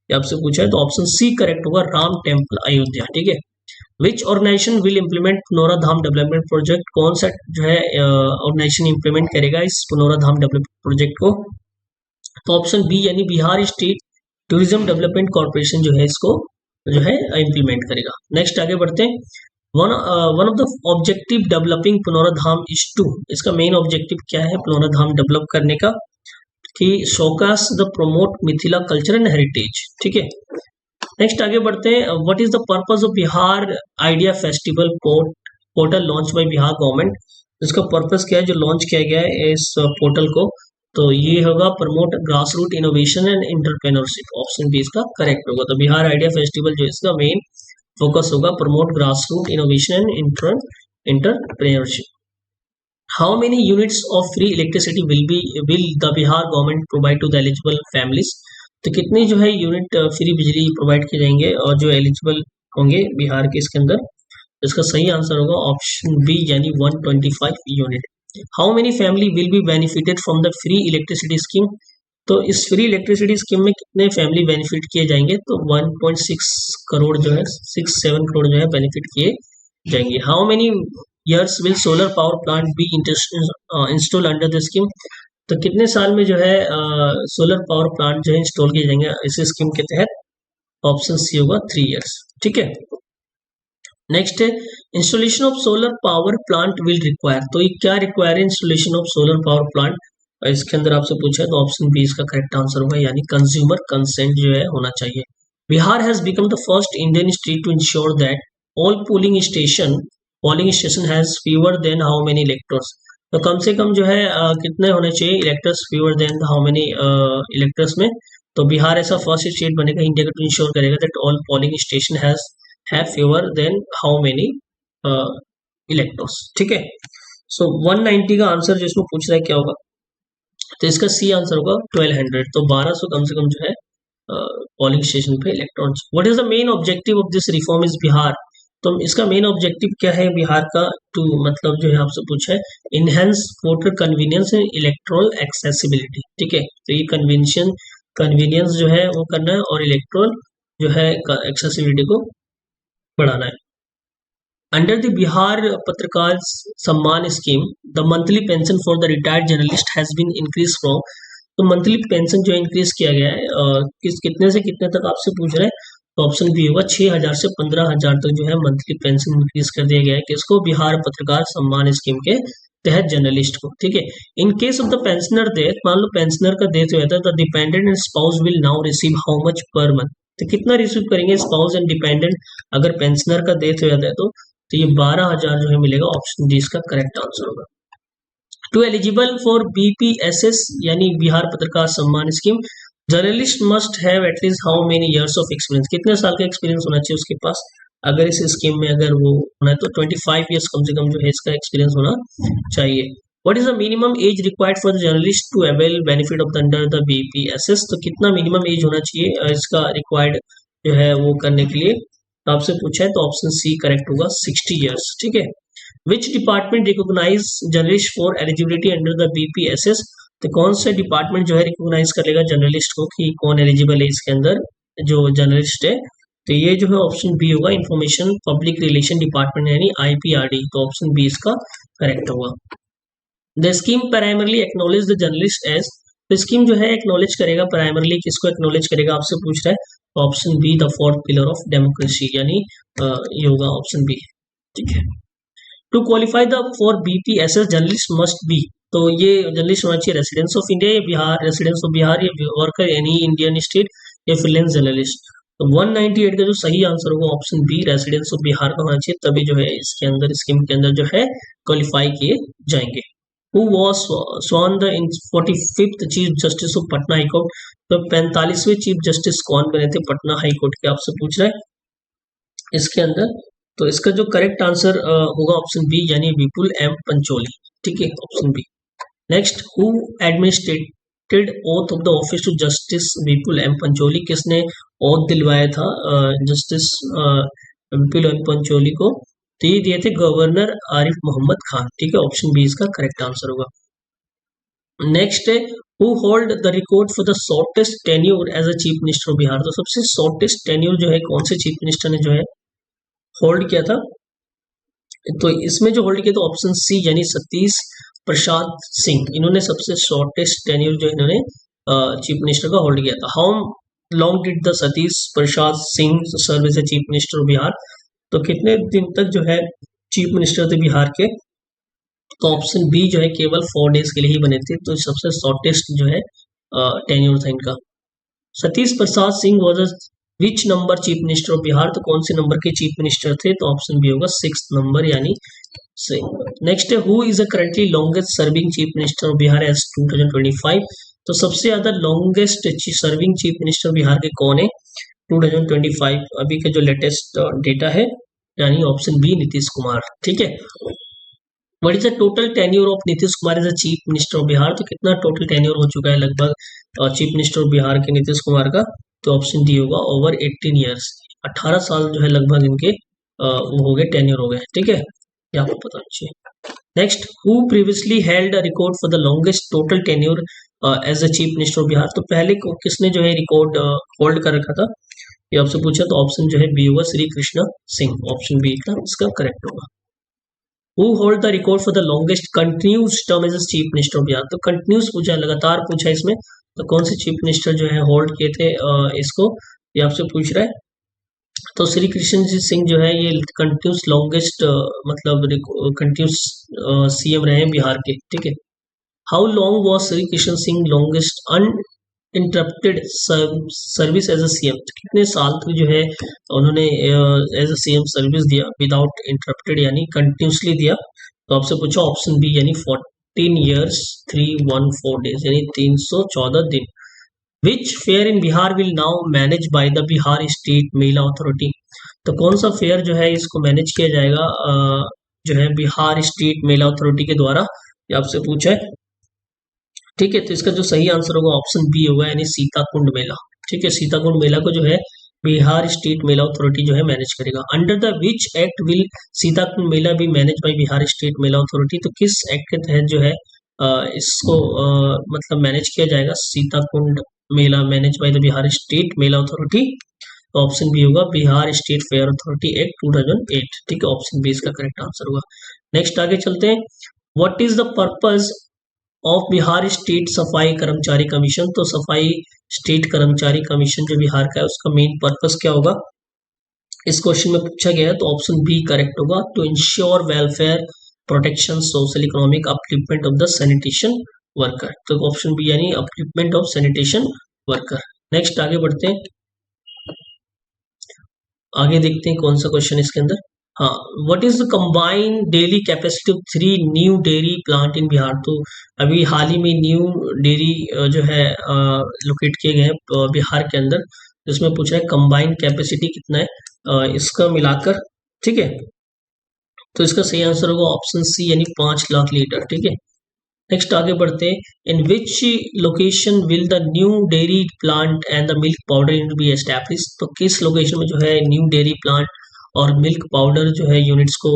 ये आपसे पूछा है, तो ऑप्शन सी करेक्ट होगा, राम टेम्पल अयोध्या। ठीक है। Which organisation will implement Punaura Dham development project, कौन सा जो है ऑर्गेनाइजेशन इम्प्लीमेंट करेगा इस पुनौरा धाम डेवलपमेंट प्रोजेक्ट को, तो ऑप्शन बी, यानी Bihar state tourism development corporation जो है इसको जो है इम्प्लीमेंट करेगा। नेक्स्ट आगे बढ़ते हैं, one of the objective developing Punaura Dham is to, इसका मेन ऑब्जेक्टिव क्या है पुनौरा धाम डेवलप करने का, कि showcase the promote Mithila culture and heritage. ठीक है। नेक्स्ट आगे बढ़ते हैं, what is the purpose of Bihar idea festival portal launch by Bihar government, इसका पर्पस क्या है जो लॉन्च किया गया है इस पोर्टल को, तो ये होगा promote grass root innovation and entrepreneurship, option B इसका करेक्ट होगा। तो बिहार आइडिया फेस्टिवल जो इसका मेन फोकस होगा promote grass root innovation and entrepreneurship. How many units of free electricity will the Bihar government provide to the eligible families, तो कितनी जो है यूनिट फ्री बिजली प्रोवाइड किए जाएंगे और जो एलिजिबल होंगे बिहार के इसके अंदर, इसका सही आंसर होगा ऑप्शन बी, यानी 125 unit. How many family will be benefited from the free electricity scheme, तो इस फ्री इलेक्ट्रिसिटी स्कीम में कितने फैमिली बेनिफिट किए जाएंगे, तो 1.6 करोड़ जो है 6-7 करोड़ जो है बेनिफिट किए जाएंगे। How many years will solar power plant be installed under the scheme, तो कितने साल में जो है सोलर पावर प्लांट जो है इंस्टॉल किए जाएंगे इस स्कीम के तहत, ऑप्शन सी होगा 3 years। ठीक है। नेक्स्ट है, installation of solar power plant will require, तो ये क्या रिक्वायर है installation of solar power plant, इसके अंदर आपसे पूछा है, तो ऑप्शन बी इसका करेक्ट आंसर होगा, यानी कंज्यूमर कंसेंट जो है होना चाहिए। Bihar has become the first Indian state to ensure that all polling station has fewer than how many electors, तो कम से कम जो है कितने होने चाहिए electors fever than how many electors में, तो बिहार ऐसा फर्स्ट स्टेट बनेगा इंडिया का टू इंश्योर करेगा that all polling station have fewer than how many electors. ठीक है। सो 190 का आंसर जो इसमें पूछ रहा है क्या होगा, तो इसका सी आंसर होगा 1200, तो 1200 कम से कम जो है पोलिंग स्टेशन पे electrons. What is the main objective of this reform is Bihar, तो इसका मेन ऑब्जेक्टिव क्या है बिहार का, टू मतलब जो है आपसे पूछा है enhance voter convenience and electoral accessibility. ठीक है। तो ये कन्वीनियंस जो है वो करना है और इलेक्ट्रोल जो है एक्सेसिबिलिटी को बढ़ाना है। Under the Bihar Patrakar Samman scheme the monthly pension for the retired journalist has been increase from, तो मंथली पेंशन जो इंक्रीज किया गया है कितने से कितने तक आपसे पूछ रहे हैं, तो ऑप्शन बी होगा 6,000 से 15,000 तक जो है मंथली पेंशन इंक्रीज कर दिया गया है किसको, बिहार पत्रकार सम्मान स्कीम के तहत जर्नलिस्ट को। ठीक है। In case of the pensioner death, मान लो पेंशनर का डेथ हो जाता है, तो dependent and spouse will now receive how much per month, तो कितना रिसीव करेंगे स्पाउस एंड डिपेंडेंट अगर पेंशनर का डेथ हो जाता है, तो तो ये 12,000 जो है मिलेगा, ऑप्शन डी इसका करेक्ट आंसर होगा। टू एलिजिबल फॉर बीपीएसएस यानी Bihar Patrakar Samman scheme, journalist must have at least how many years of experience, कितने साल का एक्सपीरियंस होना चाहिए उसके पास, अगर इस स्कीम में अगर वो होना है तो 25 ईयर्स कम से कम जो है इसका एक्सपीरियंस होना चाहिए। What is the minimum age required for the journalist to avail benefit of the under the BPSS, तो कितना मिनिमम एज होना चाहिए इसका रिक्वायर्ड जो है वो करने के लिए, तो आपसे पूछा है तो ऑप्शन सी करेक्ट होगा, 60 ईयर्स। ठीक है। Which department recognize journalist for eligibility under the BPSS, तो कौन सा डिपार्टमेंट जो है रिकॉग्नाइज करेगा जर्नलिस्ट को कि कौन एलिजिबल है इसके अंदर जो जर्नलिस्ट है, तो ये जो है ऑप्शन बी होगा, इंफॉर्मेशन पब्लिक रिलेशन डिपार्टमेंट यानी आईपीआरडी, तो ऑप्शन बी इसका करेक्ट होगा। The scheme primarily acknowledge the journalist age, तो स्कीम जो है एक्नॉलेज करेगा प्राइमरली किसको एक्नॉलेज करेगा आपसे पूछ रहा है, तो option B the fourth pillar of democracy यानी ये होगा ऑप्शन बी। ठीक है। To qualify the for BPSS journalist must be, तो ये जर्नलिस्ट होना चाहिए रेसिडेंस ऑफ इंडिया या बिहार, रेसिडेंस ऑफ बिहार या वर्कर एनी इंडियन स्टेट या फ्रीलांस जर्नलिस्ट, तो 198 का जो सही आंसर होगा option B residence of Bihar का होना चाहिए, तभी जो है इसके अंदर स्कीम के अंदर जो है क्वालिफाई किए जाएंगे। Who was sworn the 45th chief justice of Patna high court, तो 45वें चीफ जस्टिस कौन बने थे पटना हाई कोर्ट के, आपसे पूछ रहा है इसके अंदर, तो इसका जो करेक्ट आंसर होगा ऑप्शन बी यानी विपुल एम पंचोली। ठीक है, option B. Next, who administered oath of the office to justice Vipul M Pancholi, किसने ओथ दिलवाया था जस्टिस विपुल एम पंचोली को, तो ये दिए थे गवर्नर आरिफ मोहम्मद खान। ठीक है, ऑप्शन बी इसका करेक्ट आंसर होगा। नेक्स्ट है who hold the record for the shortest tenure as a chief minister of Bihar, तो सबसे शॉर्टेस्ट टेन्योर जो है कौन से चीफ मिनिस्टर ने जो है होल्ड किया था, तो इसमें जो होल्ड किया तो ऑप्शन सी यानी सतीश प्रसाद सिंह, इन्होंने सबसे शॉर्टेस्ट टेन्योर जो इन्होंने चीफ मिनिस्टर का होल्ड किया था। How long did the Satish Prasad Singh serve as a chief minister of Bihar, तो कितने दिन तक जो है चीफ मिनिस्टर थे बिहार के, तो ऑप्शन बी जो है केवल 4 डेज के लिए ही बने थे, तो सबसे शॉर्टेस्ट जो है टेन्योर था इनका। Satish Prasad Singh was which number chief minister of Bihar, तो कौन से नंबर के चीफ मिनिस्टर थे, तो ऑप्शन बी होगा 6th नंबर यानी से। नेक्स्ट है who is a currently longest serving chief minister of Bihar as 2025, तो सबसे ज्यादा longest serving chief minister Bihar के कौन है 2025 अभी का जो लेटेस्ट डेटा है, यानी ऑप्शन बी नीतीश कुमार। ठीक है। What is the total tenure of Nitish Kumar as a chief minister of Bihar, तो कितना टोटल टेन्योर हो चुका है लगभग चीफ मिनिस्टर ऑफ बिहार के नीतीश कुमार का, तो ऑप्शन डी होगा ओवर 18 ईयर्स, 18 साल जो है लगभग इनके वो हो गए टेन्योर हो गए। ठीक है, ये आपको पता चाहिए। Next, who previously held a record for the longest total tenure as a chief minister of Bihar, तो पहले किसने जो है रिकॉर्ड होल्ड कर रखा था, ये आपसे पूछा, तो ऑप्शन जो है बी होगा श्री कृष्ण सिंह, ऑप्शन बी का इसका करेक्ट होगा। Who hold the record for the longest continuous term as chief minister of Bihar, तो कंटिन्यूस पूछा है, लगातार पूछा है इसमें, तो कौन से चीफ मिनिस्टर जो है होल्ड किए थे इसको, ये आपसे पूछ रहा है, तो श्री कृष्ण जी सिंह जो है ये कंटिन्यूस लॉन्गेस्ट मतलब कंटिन्यूस सीएम रहे हैं बिहार के। ठीक है। How long was Shri Krishna Singh longest uninterrupted service as a CM, कितने साल तक जो है उन्होंने एज अ सीएम सर्विस दिया विदाउट इंटरप्टेड यानी कंटिन्यूसली दिया, तो आपसे पूछा ऑप्शन बी यानी 14 ईयर्स 314 डेज यानी 314 दिन। Which fair in Bihar will now manage by the Bihar state mela authority, तो कौन सा फेयर जो है इसको मैनेज किया जाएगा जो है बिहार स्टेट मेला अथॉरिटी के द्वारा, ये आपसे पूछा है। ठीक है, तो इसका जो सही आंसर होगा ऑप्शन बी होगा यानी सीताकुंड मेला। ठीक है, सीताकुंड मेला को जो है बिहार स्टेट मेला अथॉरिटी जो है मैनेज करेगा। Under the which act will Sitakund Mela be manage by Bihar state mela authority, तो किस एक्ट के तहत जो है इसको मतलब मैनेज किया जाएगा Sitakund mela manage by the Bihar state mela authority, तो ऑप्शन बी होगा Bihar state fair authority act 2008। ठीक है, ऑप्शन बी इसका करेक्ट आंसर होगा। नेक्स्ट आगे चलते हैं। What is the purpose of Bihar state Safai Karamchari commission, तो सफाई स्टेट कर्मचारी कमीशन जो बिहार का है उसका मेन पर्पस क्या होगा, इस क्वेश्चन में पूछा गया है, तो ऑप्शन बी करेक्ट होगा, to ensure welfare protection social economic upliftment of the sanitation worker, तो ऑप्शन बी यानी upliftment of sanitation worker. Next आगे बढ़ते हैं, आगे देखते हैं कौन सा क्वेश्चन इसके अंदर। हाँ, what is the combined daily capacity of 3 new dairy plant in Bihar? तो अभी हाल ही में न्यू डेयरी जो है लोकेट किए गए हैं बिहार के अंदर, जिसमें पूछ रहा है कंबाइंड कैपेसिटी कितना है इसका मिलाकर। ठीक है, तो इसका सही आंसर होगा ऑप्शन सी, यानी 5 लाख लीटर। ठीक है, नेक्स्ट आगे बढ़ते हैं। In which location will the new dairy plant and the milk powder unit be establish? तो किस लोकेशन में जो है न्यू डेयरी प्लांट और मिल्क पाउडर जो है यूनिट्स को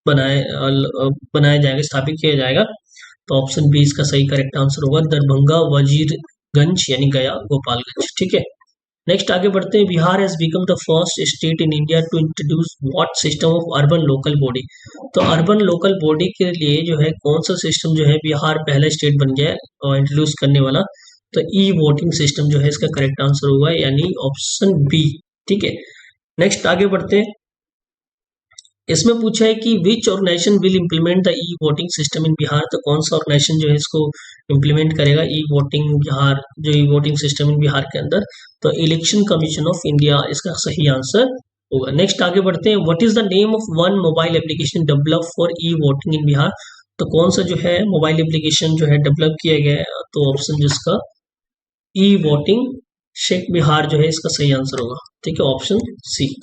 बनाया जाएगा, स्थापित किया जाएगा? तो ऑप्शन बी इसका सही करेक्ट आंसर होगा, दरभंगा, वजीरगंज यानी गया, गोपालगंज। ठीक है, नेक्स्ट आगे बढ़ते हैं। Bihar has become the first state in India to introduce what system of urban local body? तो अर्बन लोकल बॉडी के लिए जो है कौन सा सिस्टम जो है बिहार पहला स्टेट बन गया है इंट्रोड्यूस करने वाला? तो ई वोटिंग सिस्टम जो है इसका करेक्ट आंसर होगा, यानी ऑप्शन बी। ठीक है, नेक्स्ट आगे बढ़ते हैं। इसमें पूछा है कि which organisation will implement the e voting system in Bihar? तो कौन सा ऑर्गेनाइजेशन जो है इसको इम्प्लीमेंट करेगा ई वोटिंग बिहार, जो ई वोटिंग सिस्टम इन बिहार के अंदर? तो इलेक्शन कमीशन ऑफ इंडिया इसका सही आंसर होगा। नेक्स्ट आगे बढ़ते हैं। What is the name of one mobile application develop for e voting in Bihar? तो कौन सा जो है मोबाइल एप्लीकेशन जो है डेवलप किया गया है? तो ऑप्शन जिसका ई वोटिंग शेख बिहार जो है इसका सही आंसर होगा। ठीक है, ऑप्शन सी।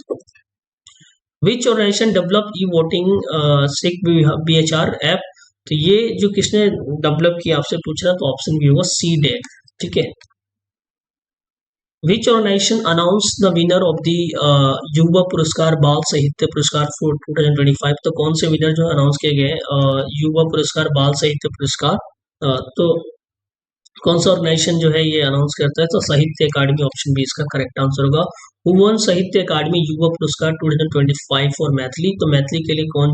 विच ऑर्गेनाइजेशन डेवलप ई वोटिंग सिक BHR ऐप? तो ये जो किसने डेवलप किया आपसे पूछ रहा, तो ऑप्शन बी होगा सी डेक। ठीक है, which organization announce the winner of the Yuva Puraskar बाल साहित्य पुरस्कार फॉर 2025? तो कौन से विनर जो अनाउंस किए गए युवा पुरस्कार बाल साहित्य पुरस्कार? तो कौन सा ऑर्गेनाइजेशन जो है ये अनाउंस करता है? तो साहित्य अकादमी, ऑप्शन बी इसका करेक्ट आंसर होगा। हु वन साहित्य अकादमी युवा पुरस्कार 2025 फॉर मैथिली? तो मैथिली के लिए कौन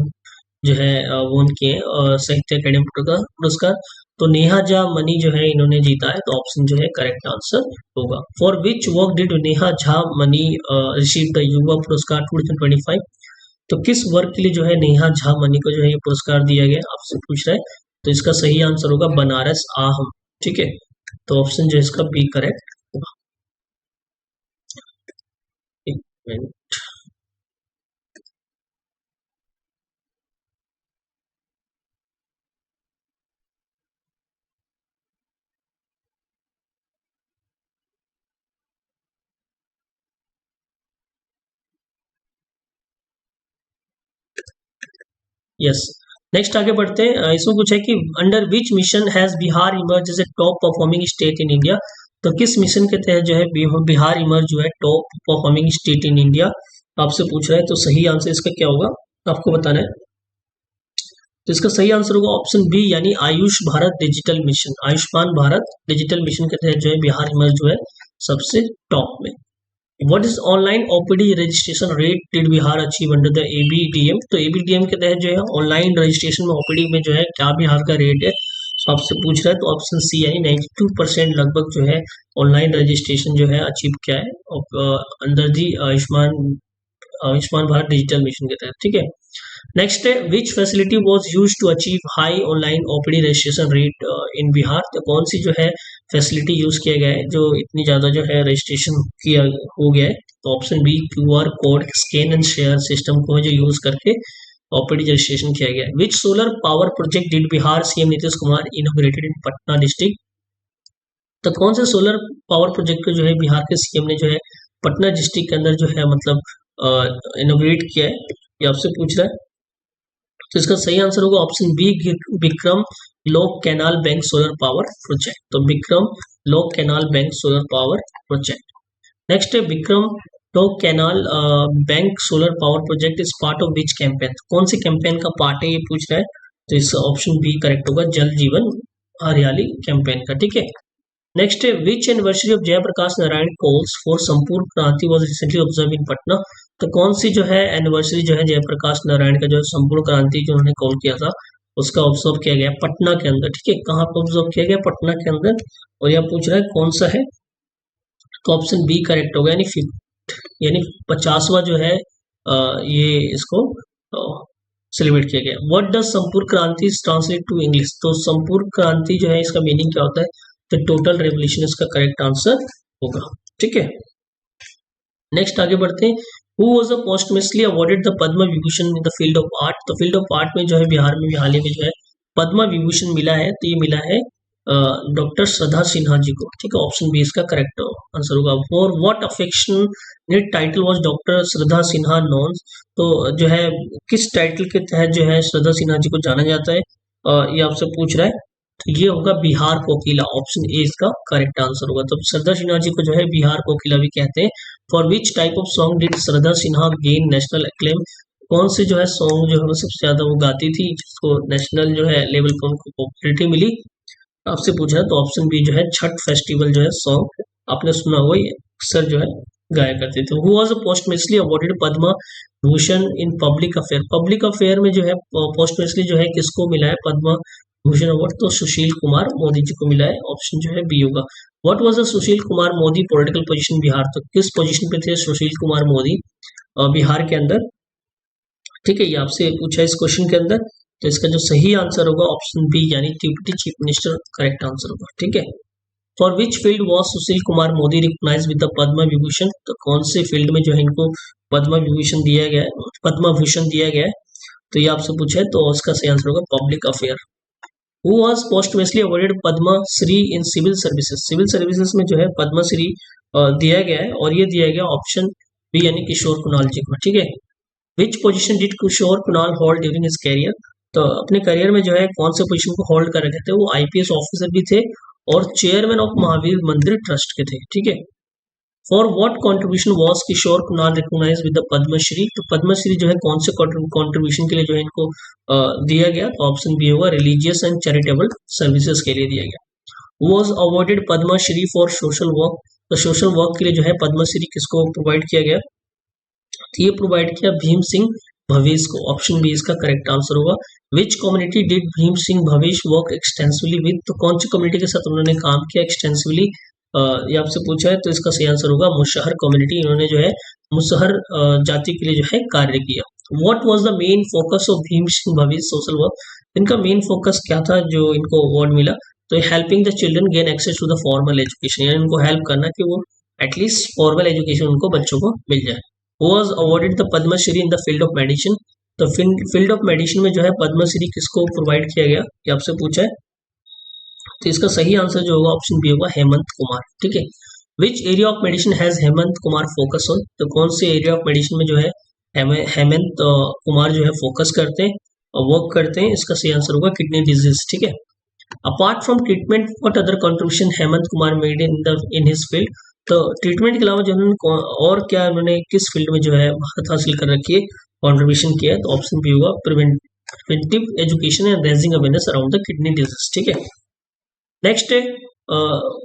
जो है वो उनके साहित्य अकादमी पुरस्कार? तो नेहा झा मनी जो है इन्होंने जीता है, तो ऑप्शन जो है करेक्ट आंसर होगा। For which work did Neha Jha money receive the Yuva पुरस्कार 2025? तो किस वर्क के लिए जो है नेहा झा मनी को जो है ये पुरस्कार दिया गया आपसे पूछ रहा है? तो इसका सही आंसर होगा बनारस आहम। ठीक है, तो ऑप्शन जो है इसका बी करेक्ट होगा। एक मिनट। यस, नेक्स्ट आगे बढ़ते हैं। इसमें पूछा है कि under which mission has Bihar emerge as a top performing state in India? तो किस मिशन के तहत जो है बिहार इमर्ज जो है top performing state in India आपसे पूछ रहा है? तो सही आंसर इसका क्या होगा आपको बताना है। तो इसका सही आंसर होगा ऑप्शन बी, यानी Ayush Bharat digital mission. Ayushman Bharat digital mission के तहत जो है बिहार इमर्ज जो है सबसे टॉप में। What is online OPD registration rate did Bihar achieve under the ABDM? तो एबीडीएम के तहत जो है ऑनलाइन रजिस्ट्रेशन में ओपीडी में जो है क्या बिहार का रेट है आपसे पूछ रहा है? तो ऑप्शन सी, यानी 92% लगभग जो है ऑनलाइन रजिस्ट्रेशन जो है अचीव किया है under the Ayushman Bharat digital mission के तहत। ठीक है, नेक्स्ट है which facility was used to achieve high online OPD registration rate in Bihar? तो कौन सी जो है फैसिलिटी यूज किया गया है जो इतनी ज्यादा जो है रजिस्ट्रेशन किया हो गया है? तो option B, QR code scan and share system को जो यूज करके ओपीडी रजिस्ट्रेशन किया गया है। Which solar power project did Bihar CM Nitish Kumar inaugurated in Patna district? तो कौन से सोलर पावर प्रोजेक्ट को जो है बिहार के सीएम ने जो है पटना डिस्ट्रिक्ट के अंदर जो है मतलब इनोग्रेट किया है, ये आपसे पूछ रहा है? तो इसका सही आंसर होगा ऑप्शन बी, विक्रम लोक canal bank solar power project. तो विक्रम लोक canal bank solar power project. Next है विक्रम लोक canal bank solar power project is part of which campaign? कौन से कैंपेन का पार्ट है ये पूछ रहा है? तो इसका ऑप्शन बी करेक्ट होगा, जल जीवन हरियाली कैंपेन का। ठीक है, नेक्स्ट है which anniversary of Jayaprakash Narayan calls for Sampoorna Kranti was recently observe in Patna? तो कौन सी जो है एनिवर्सरी जो है जयप्रकाश नारायण का जो संपूर्ण क्रांति जो उन्होंने कॉल किया था उसका ऑब्जर्व किया गया पटना के अंदर। ठीक है, कहाँ पर ऑब्जर्व किया गया? पटना के अंदर। और यह पूछ रहा है कौन सा है? तो ऑप्शन बी करेक्ट होगा, यानी 50वां जो है ये इसको सेलिब्रेट किया गया। व्हाट डज संपूर्ण क्रांति ट्रांसलेट टू इंग्लिश? तो संपूर्ण क्रांति जो है इसका मीनिंग क्या होता है? तो टोटल रेवोल्यूशन इसका करेक्ट आंसर होगा। ठीक है, नेक्स्ट आगे बढ़ते हैं। Who was posthumously awarded the Padma Vibhushan in the field of art. तो फील्ड ऑफ आर्ट में जो है बिहार में हाल ही में जो है पद्म विभूषण मिला है, तो ये मिला है डॉक्टर श्रद्धा सिन्हा जी को। ठीक है, ऑप्शन बी इसका करेक्ट आंसर होगा। For what affectionate title was doctor Shraddha Sinha known. तो जो है किस टाइटल के तहत जो है श्रद्धा सिन्हा जी को जाना जाता है, ये आपसे पूछ रहा है। तो ये होगा बिहार कोकिला, ऑप्शन ए इसका करेक्ट आंसर होगा। तो श्रद्धा सिन्हा जी को जो है बिहार कोकिला भी कहते हैं। For which type of song did Shraddha Sinha gain national acclaim. कौन से जो है सॉन्ग जो है सबसे ज्यादा वो गाती थी जिसको नेशनल जो है लेवल पर उनको पॉपुलरिटी मिली, आपसे पूछा है। तो ऑप्शन बी जो है छठ फेस्टिवल जो है सॉन्ग आपने सुना हुआ, ये अक्सर जो है गाया करते थे। Who was posthumously awarded Padma Bhushan in public affair. Public affair में जो है पोस्टमसली जो है किसको मिला है पद्म भूषण अवार्ड, तो सुशील कुमार मोदी जी को मिला है। ऑप्शन जो है बी होगा। What was the Sushil Kumar Modi political position Bihar. तो किस पोजीशन पे थे सुशील कुमार मोदी बिहार के अंदर। ठीक है, ये आपसे पूछा इस क्वेश्चन के अंदर। तो इसका जो सही आंसर होगा ऑप्शन बी यानी deputy chief minister correct answer होगा। ठीक है, for which field was Sushil Kumar Modi recognize with the Padma Vibhushan. तो कौन से फील्ड में जो है इनको पद्म विभूषण दिया गया है, पद्म भूषण दिया गया है, तो ये आपसे पूछा है। तो उसका सही आंसर होगा public affair. Who was posthumously awarded Padma Shri in civil services. Civil services में जो है पद्म श्री दिया गया है, और ये दिया गया ऑप्शन बी यानी किशोर कुणाल जी को। ठीक है, which position did Kishore Kunal hold during his career. तो अपने करियर में जो है कौन से पोजीशन को होल्ड कर रखे थे, वो आईपीएस ऑफिसर भी थे और चेयरमैन ऑफ महावीर मंदिर ट्रस्ट के थे। ठीक है, for what contribution was Kishore Kunal recognised with the Padma Shri. तो पद्मश्री जो है कौन से कंट्रीब्यूशन के लिए जो है इनको दिया गया, तो ऑप्शन बी होगा रिलीजियस एंड चैरिटेबल सर्विसेज के लिए दिया गया। Was awarded Padma Shri for social work. तो सोशल वर्क के लिए जो है पद्मश्री किसको प्रोवाइड किया गया, तो ये प्रोवाइड किया भीम सिंह भवेश को। ऑप्शन बी इसका करेक्ट आंसर होगा। विच community did Bhim Singh Bhavesh work extensively with. तो कौन सी कम्युनिटी के साथ उन्होंने काम किया एक्सटेंसिवली, ये आपसे पूछा है। तो इसका सही आंसर होगा मुसहर कम्युनिटी। इन्होंने जो है मुसहर जाति के लिए जो है कार्य किया। What was the main focus of Bhim Singh Bhavesh social work. इनका मेन फोकस क्या था जो इनको अवार्ड मिला, तो helping the children gain access to the formal education, यानी उनको हेल्प करना कि वो एटलीस्ट फॉर्मल एजुकेशन उनको बच्चों को मिल जाए। was awarded the Padma Shri in the field of medicine। तो फील्ड ऑफ मेडिसिन में जो है पद्मश्री किसको प्रोवाइड किया गया, ये आपसे पूछा है। तो इसका सही आंसर जो होगा ऑप्शन बी होगा हेमंत कुमार। ठीक है, which area of medicine has Hemant Kumar focus on. तो कौन से एरिया ऑफ मेडिसिन में जो है हेमंत कुमार जो है फोकस करते हैं और वर्क करते हैं, इसका सही आंसर होगा किडनी डिजीज। ठीक है, apart from treatment what other contribution Hemant Kumar made in his field. तो ट्रीटमेंट के अलावा जो उन्होंने और क्या उन्होंने किस फील्ड में जो है महारत हासिल कर रखी है, कंट्रीब्यूशन किया है, तो ऑप्शन बी होगा preventive education and raising awareness around the kidney disease. ठीक है, नेक्स्ट है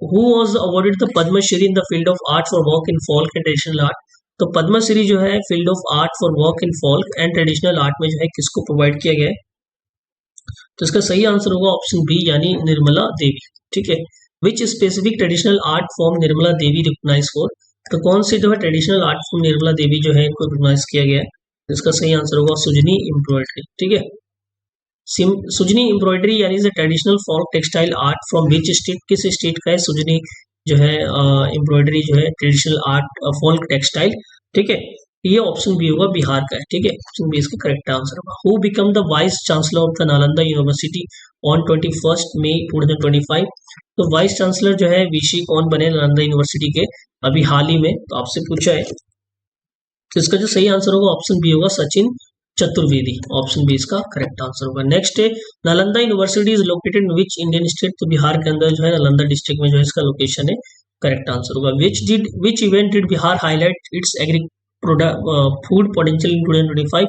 who was awarded the Padma Shri in the field of art for work in folk and traditional art. तो पद्मश्री जो है field of art for work in folk and traditional art में जो है किसको प्रोवाइड किया गया है, तो इसका सही आंसर होगा ऑप्शन बी यानी निर्मला देवी। ठीक है, which specific traditional art form Nirmala Devi recognise for. तो कौन से जो है traditional art form Nirmala Devi जो है इनको रिकॉग्नाइज किया गया है, इसका सही आंसर होगा सुजनी एम्ब्रॉयडरी। ठीक है, सुजनी एम्ब्रॉयडरी यानी traditional folk textile art from which state, किस स्टेट का है सुजनी जो है एम्ब्रॉयडरी जो है ट्रेडिशनल आर्ट फोल्क टेक्सटाइल। ठीक है, ये ऑप्शन बी होगा बिहार का है। ठीक है, ऑप्शन बी इसका करेक्ट आंसर होगा। Who become the vice chancellor of the Nalanda university on 21 मई 2025। तो वाइस चांसलर जो है वीसी कौन बने नालंदा यूनिवर्सिटी के अभी हाल ही में, तो आपसे पूछा है। तो इसका जो सही आंसर होगा ऑप्शन बी होगा सचिन चतुर्वेदी। ऑप्शन बी इसका करेक्ट आंसर होगा। नेक्स्ट है Nalanda university is located in which Indian state. तो बिहार के अंदर जो है नालंदा डिस्ट्रिक्ट में जो है इसका लोकेशन है, करेक्ट आंसर होगा। विच event did Bihar highlight its food potential in 2025।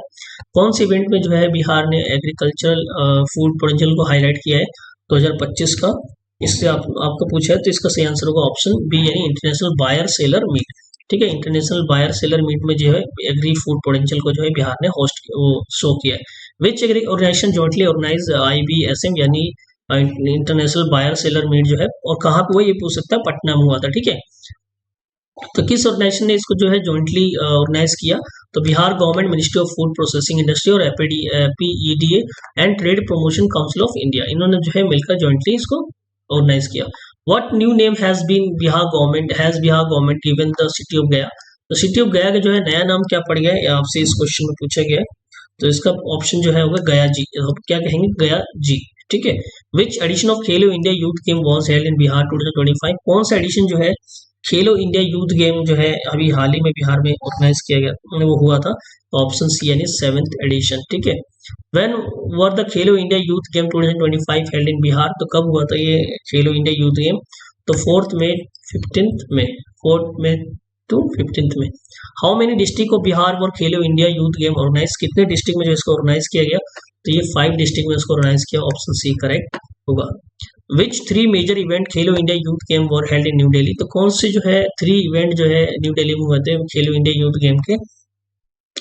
कौन से इवेंट में जो है बिहार ने एग्रीकल्चरल फूड पोटेंशियल को हाईलाइट किया है 2025 का, इससे आपको पूछा है। तो इसका सही आंसर होगा ऑप्शन बी यानी इंटरनेशनल बायर सेलर मीट। ठीक है, इंटरनेशनल बायर सेलर मीट में जो है एग्री फूड पोटेंशियल को जो है बिहार ने होस्ट शो किया है। Which agri organization jointly organize IBSM यानी इंटरनेशनल बायर सेलर मीट जो है, और कहाँ पे हुआ ये पूछ सकता है, पटना में हुआ था। ठीक है, तो किस ऑर्गेनाइजेशन ने इसको जो है जॉइंटली ऑर्गेनाइज किया, तो Bihar government ministry of food processing industry और PEDA and trade promotion council of India, इन्होंने जो है मिलकर जॉइंटली इसको ऑर्गेनाइज किया। What new name has been Bihar government given the city of Gaya. तो सिटी ऑफ गया का जो है नया नाम क्या पड़ गया है, आपसे इस क्वेश्चन में पूछा गया है। तो इसका ऑप्शन जो है होगा गया जी, अब क्या कहेंगे, गया जी। ठीक है। विच edition of Khelo India youth game was held in Bihar 2025, कौन सा एडिशन जो है खेलो इंडिया यूथ गेम जो है अभी हाल ही में बिहार में ऑर्गेनाइज किया गया, वो हुआ था। तो ऑप्शन सी यानी 7th एडिशन। ठीक है। When were the Khelo India youth game 2025 held in Bihar, तो कब हुआ था ये खेलो इंडिया यूथ गेम, तो 4th में 15th में 4th में टू 15th में। How many district of Bihar were Khelo India youth game organize, कितने डिस्ट्रिक्ट में जो इसको ऑर्गेनाइज किया गया, तो ये 5 डिस्ट्रिक्ट में इसको ऑर्गेनाइज किया, ऑप्शन सी करेक्ट होगा। विच 3 major event Khelo India youth game were held in new Delhi, तो कौन से जो है 3 इवेंट जो है न्यू दिल्ली में हुए थे खेलो इंडिया यूथ गेम के,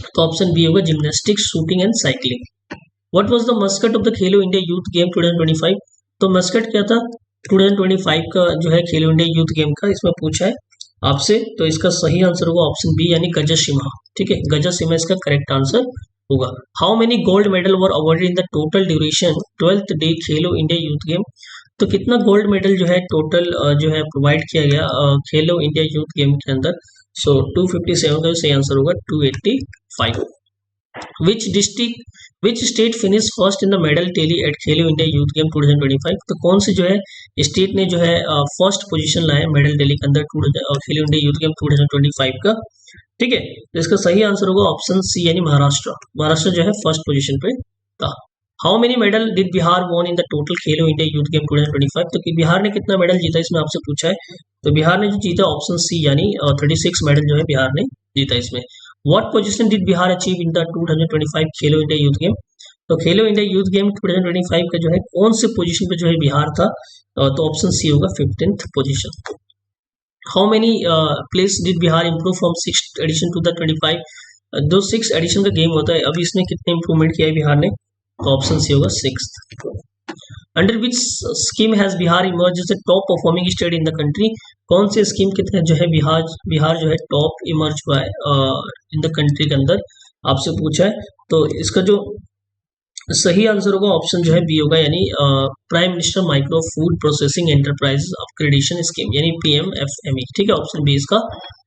तो ऑप्शन बी होगा gymnastics, shooting and cycling. What was the Muscat of the Khelo India youth game 2025, तो मस्कट क्या था 2025 का जो है खेलो इंडिया यूथ गेम का, इसमें पूछा है आपसे। तो इसका सही आंसर होगा ऑप्शन बी यानी गजसिम्हा। ठीक है, गजसिम्हा इसका करेक्ट आंसर होगा। How many gold medal were awarded in the total duration 12th day Khelo India youth game, तो कितना गोल्ड मेडल जो है टोटल जो है प्रोवाइड किया गया खेलो इंडिया यूथ गेम के अंदर, सो 257 का सही आंसर होगा 285। Which district which state finish first in the medal tally at Khelo India youth game 2025, तो कौन से जो है स्टेट ने जो है फर्स्ट पोजीशन लाया मेडल टेली के अंदर खेलो इंडिया यूथ गेम 2025 का। ठीक है, तो इसका सही आंसर होगा ऑप्शन सी यानी महाराष्ट्र। महाराष्ट्र जो है फर्स्ट पोजीशन पे था। How many medal did Bihar von in the total Khelo India youth game 2025, तो कि बिहार ने कितना मेडल जीता इसमें आपसे पूछा है। तो बिहार ने जो जीता ऑप्शन सी यानी 36 मेडल जो है बिहार ने जीता इसमें। What position did Bihar achieve in the 2025 Khelo India youth game, तो खेलो इंडिया यूथ गेम 2025 का जो है कौन से पोजीशन पे जो है बिहार था, तो ऑप्शन सी होगा 15th position. How many place did Bihar improve from 6th edition to the 25, जो 6 एडिशन का गेम होता है अभी इसमें कितने इंप्रूवमेंट किया है बिहार ने, तो ऑप्शन सी होगा 6th। Under which scheme has Bihar emerge as the top performing state in the country, कौन से स्कीम के तहत जो है बिहार जो है टॉप इमर्ज हुआ है इन द कंट्री के अंदर, आपसे पूछा है। तो इसका जो सही आंसर होगा ऑप्शन जो है बी होगा यानी prime minister micro food processing enterprise upgradation scheme यानी PMFME। ठीक है, ऑप्शन बी इसका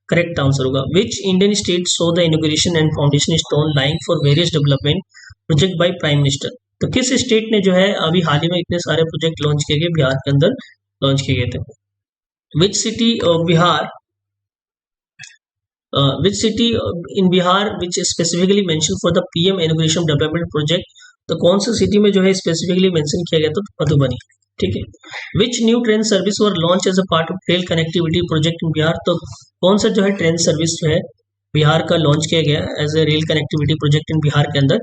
करेक्ट आंसर होगा। Which Indian state so the inauguration and foundation stone lying for various development project by prime minister, तो किस state ने जो है अभी हाल ही में इतने सारे प्रोजेक्ट लॉन्च किए गए बिहार के अंदर लॉन्च किए गए थे। Which city of Bihar which city in Bihar which specifically mention for the PM inauguration development project, तो कौन सी सिटी में जो है स्पेसिफिकली मेंशन किया गया था, तो मधुबनी। ठीक है। Which new train service were launch as a part of rail connectivity project in Bihar, तो कौन सा जो है ट्रेन सर्विस जो है बिहार का लॉन्च किया गया as a rail connectivity project in Bihar के अंदर।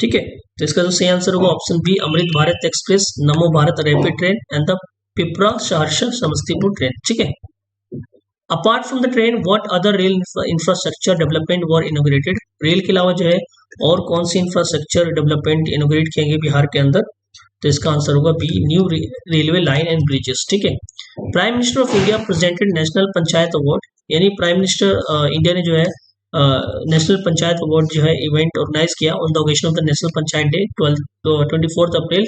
ठीक है, तो इसका जो सही आंसर होगा option B Amrit Bharat express, Namo Bharat rapid train and the Pipra Saharsa Samastipur train. ठीक है। Apart from the train what other rail infrastructure development were inaugurated, rail के अलावा जो है और कौन सी इंफ्रास्ट्रक्चर डेवलपमेंट इनोग्रेट किएंगे बिहार के अंदर, तो इसका आंसर होगा B new railway line and bridges. ठीक है। Prime minister of India presented national panchayat award, यानी प्राइम मिनिस्टर इंडिया ने जो है नेशनल पंचायत अवार्ड जो है इवेंट ऑर्गेनाइज किया on the occasion of the national panchayat day 24 अप्रैल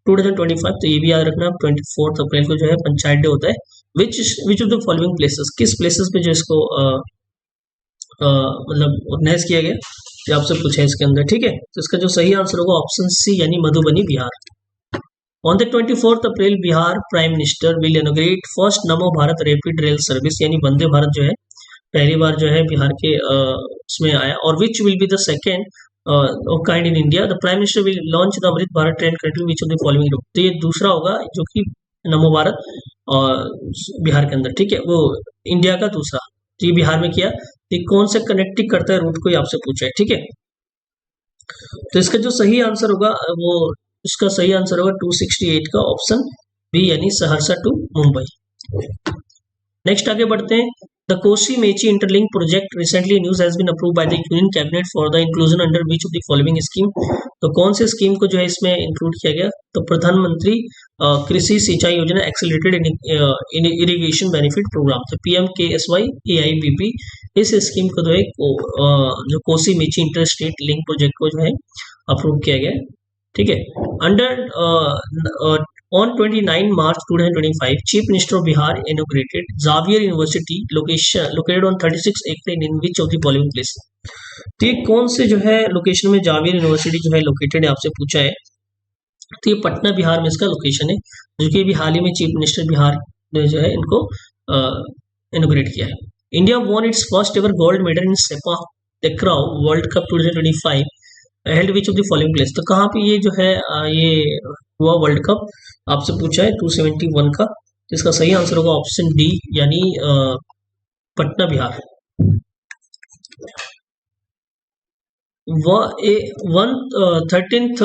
2025, तो ये भी याद रखना 24 अप्रैल को जो है पंचायत डे होता है। Which of the following places, किस प्लेसेस पे जो इसको मतलब ऑर्गेनाइज किया गया, तो आपसे पूछा है इसके अंदर। ठीक है, तो इसका जो सही आंसर होगा ऑप्शन सी यानी Madhubani Bihar. On the 24 April Bihar prime minister will inaugurate first NaMo Bharat rapid rail service, यानी वंदे भारत जो है पहली बार जो है बिहार के उसमें आया। और which will be the second of kind in India, the prime minister will launch the Amrit Bharat train continue which of the following, तो ये दूसरा होगा जो कि नमो भारत और बिहार के अंदर। ठीक है, वो इंडिया का दूसरा, तो ये बिहार में किया। तो कौन से कनेक्टिंग करता है रूट को आपसे पूछा है। ठीक है, तो इसका जो सही आंसर होगा वो इसका सही आंसर होगा 268 का ऑप्शन बी यानी सहरसा टू मुंबई। नेक्स्ट आगे बढ़ते हैं। The Kosi Mechi interlink project recently news has been approve by the union cabinet for the inclusion under which of the following scheme, तो कौन से स्कीम को जो है इसमें इंक्लूड किया गया, तो प्रधानमंत्री कृषि सिंचाई योजना एक्सेलरेटेड इरिगेशन बेनिफिट प्रोग्राम, तो PMKSY AIBP, इस स्कीम को जो है जो Kosi Mechi inter state link project को जो है अप्रूव किया गया। ठीक है। Under On 29 March 2025, Chief Minister of Bihar inaugurated Xavier University located on 36 acre in which of the following place? तो ये कौन से जो है लोकेशन में जावियर यूनिवर्सिटी जो है लोकेटेड है आपसे पूछा है। तो ये पटना बिहार में इसका लोकेशन है, जो कि अभी हाल ही में चीफ मिनिस्टर बिहार ने जो है इनको इनोग्रेट किया है। India won its first ever gold medal in sepak takraw world cup 2025 held which of the following place. तो कहाँ पे ये जो है ये हुआ वर्ल्ड कप आपसे पूछा है 271 का। तो इसका सही आंसर होगा ऑप्शन डी यानी पटना बिहार। वन 13th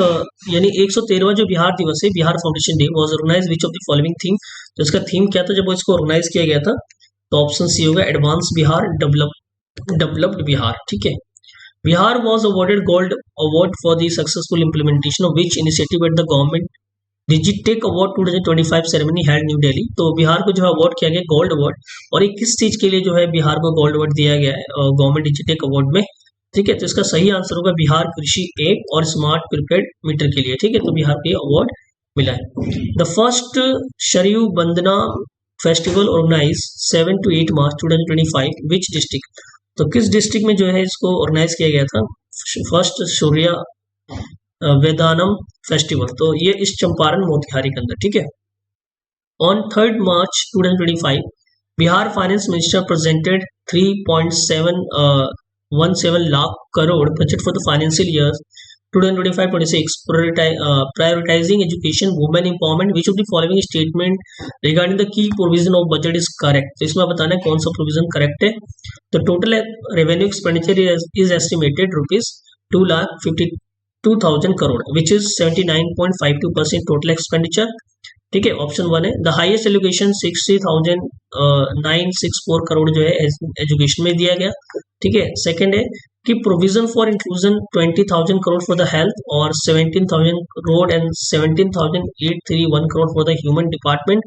यानी 113वां जो बिहार दिवस है, Bihar foundation day was organised which of the following theme. तो इसका थीम क्या था जब इसको ऑर्गेनाइज किया गया था? तो ऑप्शन सी होगा एडवांस बिहार डेवलप्ड बिहार। ठीक है। Bihar was awarded gold award for the successful implementation of which initiative at the government Digitek award 2025 ceremony held new Delhi. तो बिहार को जो है अवार्ड किया गया गोल्ड अवार्ड, और ये किस चीज के लिए जो है बिहार को गोल्ड अवार्ड दिया गया है गवर्नमेंट डिजिटेक अवार्ड में? ठीक है। तो इसका सही आंसर होगा बिहार कृषि ऐप और स्मार्ट प्रीपेड मीटर के लिए। ठीक है। तो बिहार को ये अवार्ड मिला है। The first Sharyu Bandana festival organise 7 to 8 March 2025 which district. तो किस डिस्ट्रिक्ट में जो है इसको ऑर्गेनाइज किया गया था फर्स्ट सूर्या वेदानम फेस्टिवल? तो ये इस चंपारण मोतिहारी के अंदर। ठीक है। On 3rd March 2025 Bihar finance minister presented 3.717 lakh crore budget for the financial year 2025-26 prioritizing education women empowerment which of the following statement regarding the key provision of budget is correct। तो इसमें बताना है कौन सा प्रोविजन करेक्ट है। तो total revenue expenditure is estimated ₹2,52,000 crore which is 79.52% total expenditure। ठीक है। ऑप्शन 1 है द हाईएस्ट एलोकेशन 60,964 करोड़ जो है एजुकेशन में दिया गया। ठीक है। सेकंड है कि provision for inclusion 20,000 crore for the health और 17,000 crore and 17,831 crore for the human department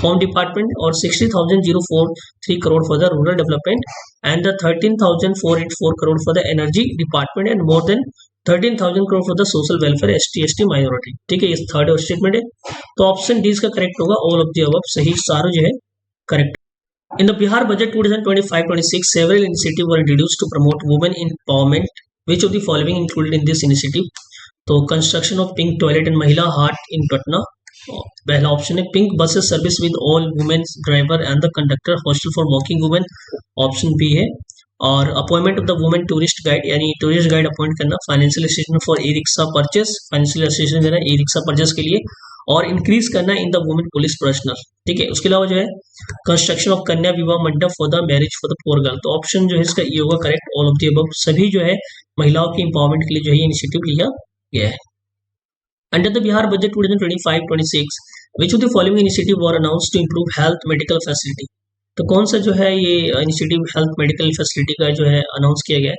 home department और 60,043 crore for the rural development and the 13,484 crore for the energy department and more than 13,000 crore for the social welfare ST minority. ठीक है। ये third statement है। तो option D इसका correct होगा all of the above, सही सारो जो है correct. In the Bihar budget 2025-26 several initiatives were introduced to promote women empowerment which of the following included in this initiative। तो construction of pink toilet and Mahila Haat in Patna पहला option है। Pink buses service with all women driver and the conductor hostel for working women option B है। और appointment of the women tourist guide यानी tourist guide appoint करना, financial assistance for e rickshaw purchase, financial assistance देना e rickshaw purchase के लिए और increase करना in the women police personnel. ठीक है। उसके अलावा जो है कंस्ट्रक्शन ऑफ कन्या विवाह मंडप for the marriage for the poor girl. तो ऑप्शन जो है इसका ये होगा correct all of the above, सभी जो है महिलाओं की इंपावरमेंट के लिए जो है इनिशिएटिव लिया गया है। Under the Bihar budget 2025-26 which of the following initiative were announced to improve health medical facility। तो कौन सा जो है ये इनिशिएटिव हेल्थ मेडिकल फैसिलिटी का जो है अनाउंस किया गया है?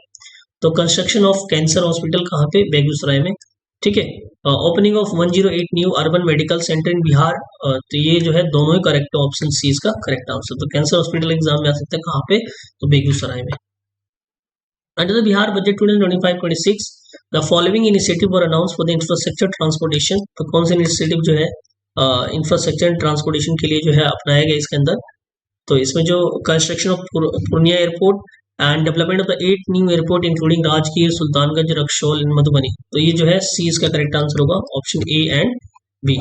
तो कंस्ट्रक्शन ऑफ कैंसर हॉस्पिटल कहाँ पे? बेगूसराय में। ठीक है। Opening of 108 new urban medical centre in Bihar. तो ये जो है दोनों ही करेक्ट है, ऑप्शन सी इसका करेक्ट आंसर। तो कैंसर हॉस्पिटल एग्जाम में आ सकता है कहाँ पे? तो बेगूसराय में। Under the Bihar budget 2025-26 the following initiative were announce for the infrastructure transportation. तो कौन सा इनिशिएटिव जो है इंफ्रास्ट्रक्चर ट्रांसपोर्टेशन के लिए जो है अपनाया गया इसके अंदर? तो इसमें जो construction of Purnia airport and development of the 8 new airport including Rajgir, Sultanganj, Raxaul and Madhubani. तो ये जो है सी इसका करेक्ट आंसर होगा option A and B.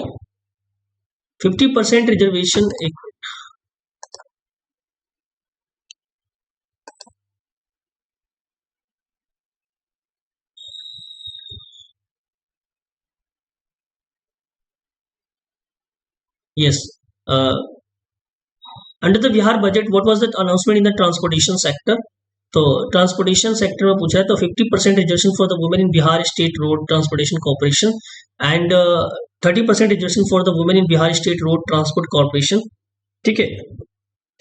50% reservation yes under the Bihar budget what was the announcement in the transportation sector. तो transportation sector में पूछा है तो 50% reservation for the women in Bihar state road transportation corporation and 30% reservation for the women in Bihar state road transport corporation. ठीक है।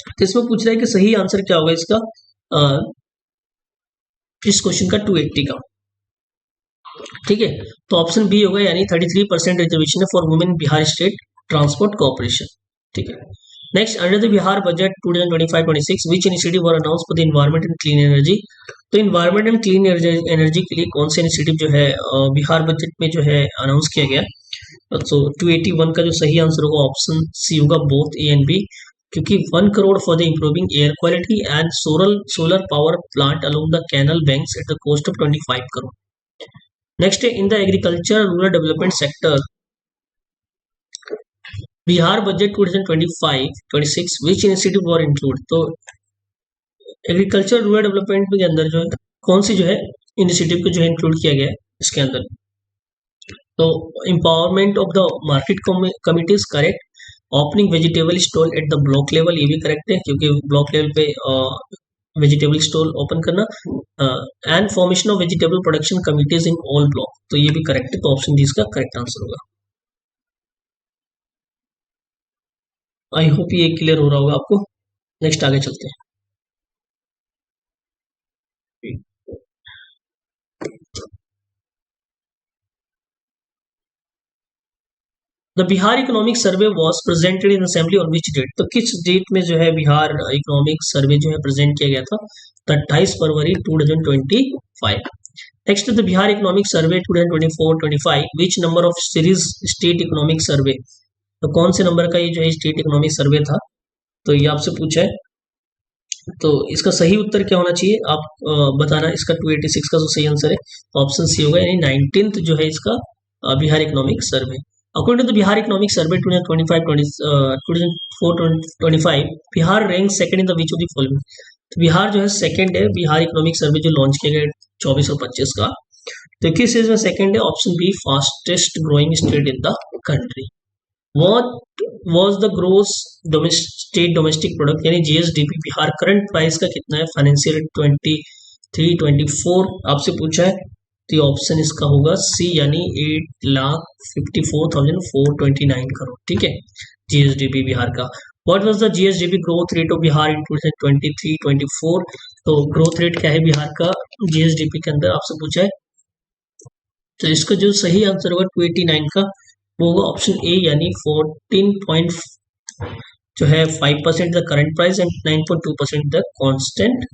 तो इसमें पूछ रहा है कि सही आंसर क्या होगा इसका इस क्वेश्चन का 280 का। ठीक है। तो ऑप्शन बी होगा यानी 33% रिजर्वेशन है for women Bihar state transport corporation. ठीक है। Next under the Bihar budget 2025-26 which initiative were announce for the environment and clean energy. तो एनवायरनमेंट एंड क्लीन एनर्जी के लिए कौन से इनिशिएटिव जो है बिहार बजट में जो है अनाउंस किया गया? सो 281 का जो सही आंसर होगा ऑप्शन सी होगा, बोथ ए एंड बी, क्योंकि 1 crore for the improving air quality and solar power plant along the canal banks at the cost of 25 crore. Next है in the agriculture rural development sector Bihar budget 2025-26 which initiative were include. तो agriculture rural development के अंदर जो है कौन सी जो है initiative को जो है इंक्लूड किया गया है इसके अंदर। तो empowerment of the market committees correct, opening vegetable stall at the block level, ये भी करेक्ट है क्योंकि ब्लॉक लेवल पे वेजिटेबल स्टॉल ओपन करना, and formation of vegetable production committees in all block, तो ये भी करेक्ट है, तो ऑप्शन डी इसका करेक्ट आंसर होगा। आई होप ये क्लियर हो रहा होगा आपको। नेक्स्ट आगे चलते हैं। The Bihar economic survey was presented in assembly on which date. तो किस डेट में जो है बिहार इकोनॉमिक सर्वे जो है प्रेजेंट किया गया था, तो 28 फरवरी 2025। Next the Bihar economic survey 2024-25 which number of series state economic survey. तो कौन से नंबर का ये जो है स्टेट इकोनॉमिक सर्वे था, तो ये आपसे पूछा है। तो इसका सही उत्तर क्या होना चाहिए आप बताना। इसका 286 का जो सही आंसर है ऑप्शन सी होगा, यानी 19th जो है इसका Bihar economic survey. According to the Bihar economic survey 2024-25 Bihar rank second in the which of the following. तो बिहार जो है सेकंड है, बिहार इकोनॉमिक सर्वे जो लॉन्च किया गया 24 और 25 का, तो किस चीज में सेकंड है, option B fastest growing state in the country. What was the gross state domestic product यानी जीएसडीपी बिहार करंट प्राइस का कितना है फाइनेंशियल 23-24 आपसे पूछा है, तो ऑप्शन इसका होगा सी यानी 8,54,429 करोड़। ठीक है, जीएसडीपी बिहार का। What was the GSDP growth rate of Bihar in 2023-24। तो ग्रोथ रेट क्या है बिहार का जीएसडीपी के अंदर आपसे पूछा है, तो इसका जो सही आंसर होगा 289 का वो होगा ऑप्शन ए यानी 14 जो है 5% the current price and 9.2% the constant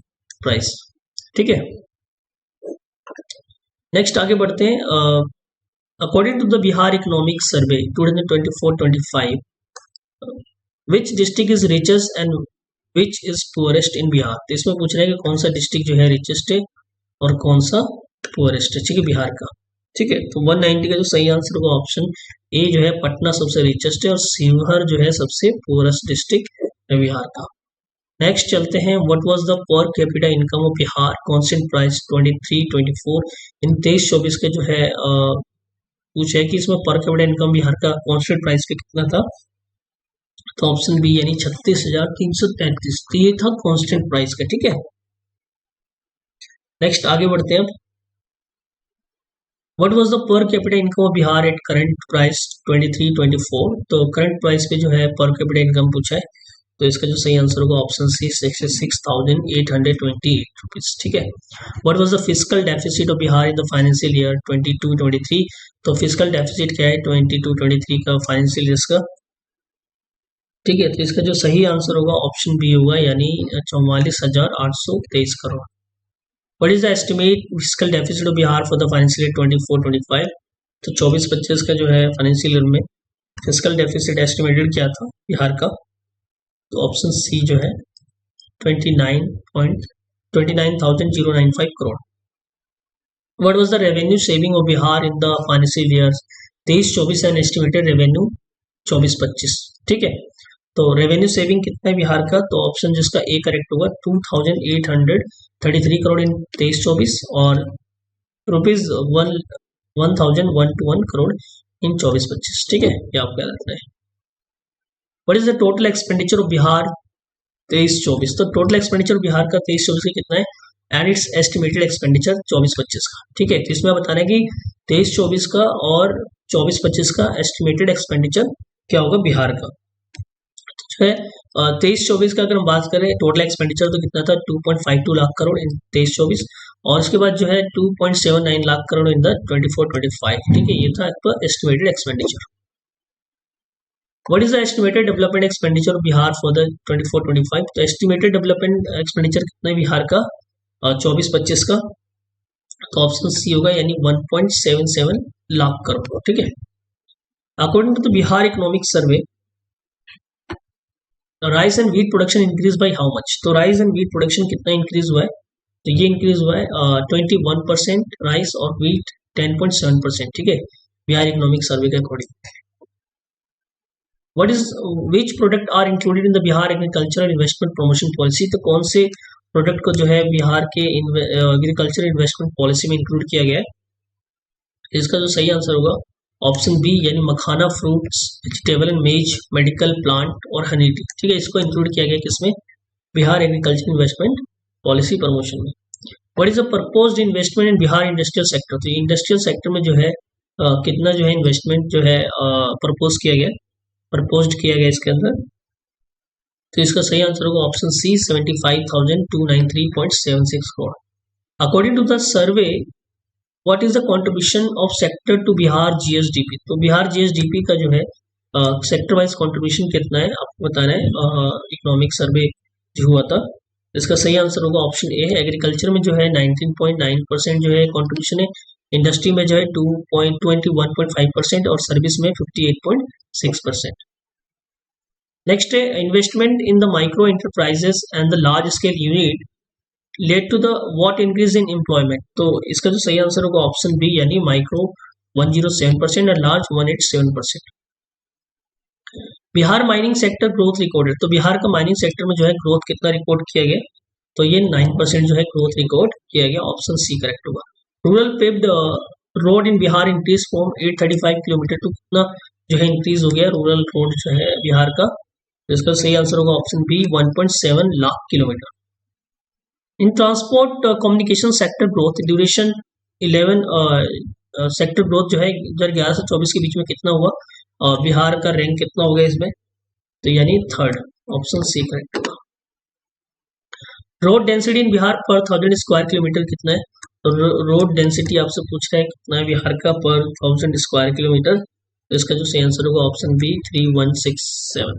price. ठीक है, नेक्स्ट आगे बढ़ते हैं। According to the Bihar economic survey 2024-25 which district is richest and which is poorest in Bihar. तो इसमें पूछ रहे हैं कि कौन सा डिस्ट्रिक्ट जो है रिचेस्ट है और कौन सा पुअरेस्ट है। ठीक है, बिहार का। ठीक है, तो 190 का जो सही आंसर होगा ऑप्शन ए जो है पटना सबसे रिचेस्ट है और शिवहर जो है सबसे पुअरेस्ट डिस्ट्रिक्ट है बिहार का। नेक्स्ट चलते हैं, what was the per capita income of Bihar constant price 23-24 इन 23-24 के जो है पूछा है कि इसमें पर कैपिटा इनकम बिहार का कांस्टेंट प्राइस पे कितना था, तो ऑप्शन बी यानी 36,333, तो ये था कांस्टेंट प्राइस का। ठीक है, नेक्स्ट आगे बढ़ते हैं। What was the per capita income of Bihar at current price 23-24। तो करंट प्राइस पे जो है पर कैपिटा इनकम पूछा है, तो इसका जो सही आंसर होगा ऑप्शन सी 66,828 रुपीज। ठीक है, what was the fiscal deficit of Bihar in the financial year 22-23। तो फिस्कल डेफिसिट क्या है 22-23 का फाइनेंशियल ईयर का। ठीक है, तो इसका जो सही आंसर होगा ऑप्शन बी होगा यानी 44,823 crore. What is the estimate fiscal deficit of Bihar for the financial year 24-25। तो 24-25 का जो है फाइनेंशियल ईयर में फिस्कल डेफिसिट एस्टिमेटेड क्या था बिहार का, तो ऑप्शन सी जो है 29,095 crore. What was the revenue saving of Bihar in the financial years 23-24 and estimated revenue 24-25। ठीक है, तो रेवेन्यू सेविंग कितना है बिहार का, तो ऑप्शन जिसका ए करेक्ट होगा 2,833 करोड़ इन 23-24 और रुपीज 1,121 करोड़ इन 24-25। ठीक है, ये आपको याद रखना है। What is the total expenditure of Bihar 23-24। तो टोटल एक्सपेंडिचर बिहार का 23-24 का कितना है एंड इट्स एस्टिमेटेड एक्सपेंडिचर 24-25 का। ठीक है, तो इसमें बताना है कि 23-24 का और 24-25 का एस्टिमेटेड एक्सपेंडिचर क्या होगा बिहार का। जो है 23-24 का अगर हम बात करें टोटल एक्सपेंडिचर तो कितना था 2.52 लाख करोड़ इन 23-24 और उसके बाद जो है 2.79 लाख करोड़ इन द 24-25। ठीक है, ये था आपका estimated expenditure. What is the estimated development expenditure of Bihar for the 24-25। तो एस्टिमेटेड डेवलपमेंट एक्सपेंडिचर कितना है बिहार का 24-25 का, तो ऑप्शन सी होगा यानी 1.77 लाख करोड़। ठीक है, according to the Bihar economic survey, rice and wheat production increase by how much. तो राइस एंड व्हीट प्रोडक्शन कितना इंक्रीज हुआ है? तो ये इंक्रीज हुआ है 21% राइस और व्हीट 10.7%। ठीक है, बिहार इकोनॉमिक सर्वे के according. What is which product are included in the Bihar agricultural investment promotion policy? तो कौन से प्रोडक्ट को जो है बिहार के एग्रीकल्चर इन्वेस्टमेंट पॉलिसी में इंक्लूड किया गया है? इसका जो सही आंसर होगा ऑप्शन बी, यानी makhana, fruits, vegetable and maize, medical plant और हनी टी। ठीक है, इसको इंक्लूड किया गया किसमें? Bihar agriculture investment policy promotion में। What is the proposed investment in Bihar industrial sector? तो इंडस्ट्रियल सेक्टर में जो है कितना जो है इन्वेस्टमेंट जो है प्रपोज्ड किया गया इसके अंदर? तो इसका सही आंसर होगा option C, 75,293.76 crore. According to the survey, what is the contribution of sector to Bihar GSDP? तो बिहार जीएसडीपी का जो है सेक्टर वाइज कंट्रीब्यूशन कितना है आपको बताना है। इकोनॉमिक सर्वे जो हुआ था, इसका सही आंसर होगा ऑप्शन ए है। एग्रीकल्चर में जो है 19.9% जो है कंट्रीब्यूशन है, इंडस्ट्री में जो है 21.5% और सर्विस में 58.6%। नेक्स्ट है investment in the micro enterprises and the large scale unit led to the what increase in employment? तो इसका जो सही आंसर होगा ऑप्शन बी, यानी माइक्रो 107% और large 187%। Bihar mining sector growth recorded, तो बिहार का माइनिंग सेक्टर में जो है ग्रोथ कितना रिकॉर्ड किया गया? तो ये 9% जो है ग्रोथ रिकॉर्ड किया गया, ऑप्शन सी करेक्ट होगा। Rural paved road in Bihar increase from 835 kilometre to कितना जो है इंक्रीज हो गया रूरल रोड जो है बिहार का? तो इसका सही आंसर होगा option B, 1.7 lakh kilometre. In transport communication sector growth duration 11 sector growth जो है 2011 से 24 के बीच में कितना हुआ? बिहार का रैंक कितना हो गया इसमें? तो यानी थर्ड, ऑप्शन सी करेक्ट होगा। रोड डेंसिटी इन बिहार पर 1000 स्क्वायर किलोमीटर कितना है? तो रोड डेंसिटी आपसे पूछ रहा है कितना है बिहार का पर 1000 स्क्वायर किलोमीटर? तो इसका जो सही आंसर होगा option B, 3167।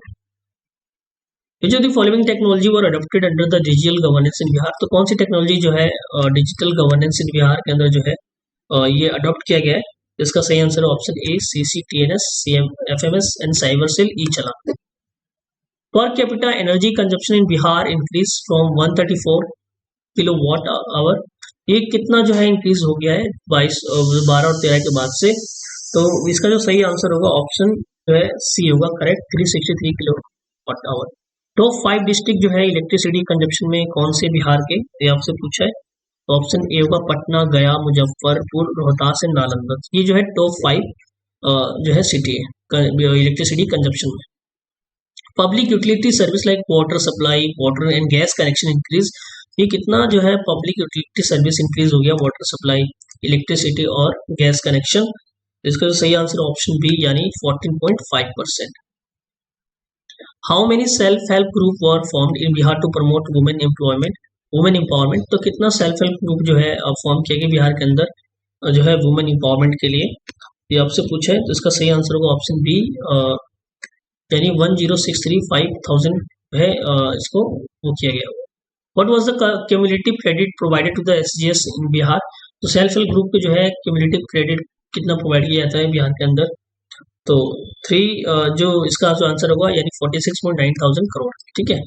Which of the following technology were adopted under the digital governance in Bihar? तो कौन सी टेक्नोलॉजी जो है डिजिटल गवर्नेंस इन बिहार के अंदर जो है ये अडॉप्ट किया गया है? इसका सही आंसर है option A, CCTNS, CMFMS and cyber cell e चला। Per capita energy consumption in Bihar increase from 134 kilowatt hour. ये कितना जो है इंक्रीज हो गया है 12 और 13 के बाद से? तो इसका जो सही आंसर होगा ऑप्शन जो है सी होगा correct, 363 kilowatt hour. Top 5 district जो है इलेक्ट्रिसिटी कंजप्शन में कौन से बिहार के, ये आपसे पूछा है। तो ऑप्शन ए होगा पटना, गया, मुजफ्फरपुर, रोहतास एंड नालंदा। ये जो है टॉप 5 जो है सिटी है इलेक्ट्रिसिटी कंजप्शन में। Public utility service like water supply, water and gas connection increase. ये कितना जो है पब्लिक यूटिलिटी सर्विस इंक्रीज हो गया, वाटर सप्लाई, इलेक्ट्रिसिटी और गैस कनेक्शन? इसका जो सही आंसर ऑप्शन बी, यानी 14.5%। How many self help group were formed in Bihar to promote women employment, women empowerment? तो कितना सेल्फ हेल्प ग्रुप जो है फॉर्म किया गया बिहार के अंदर जो है वुमेन एम्पावरमेंट के लिए? ये आपसे पूछा है, तो इसका सही आंसर होगा ऑप्शन बी, यानी 10,635,000 है इसको वो किया गया। What was the cumulative credit provided to the SGS in Bihar? तो सेल्फ हेल्प ग्रुप को जो है क्यूमुलेटिव क्रेडिट कितना प्रोवाइड किया जाता है बिहार के अंदर? तो 3 जो इसका जो आंसर होगा यानी 46.9 करोड़। ठीक है।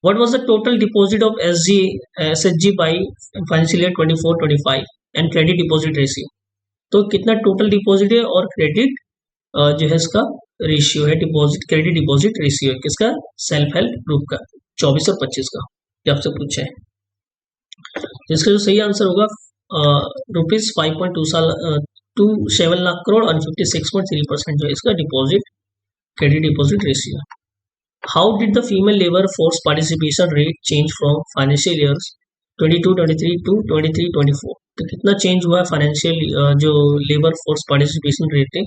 What was the total deposit of SHG by financial year 24-25 and credit deposit ratio? तो कितना टोटल डिपॉजिट है और क्रेडिट जो है इसका रेशियो है, डिपॉजिट क्रेडिट डिपॉजिट रेशियो है किसका? सेल्फ हेल्प ग्रुप का, 24 और 25 का, ये आपसे पूछा है। इसका जो सही आंसर होगा ₹5.27 लाख करोड़ और 56.3% जो है इसका deposit credit deposit ratio. How did the female labour force participation rate change from financial years 22-23 to 23-24? तो कितना चेंज हुआ है फाइनेंशियल जो लेबर फोर्स पार्टिसिपेशन रेट है?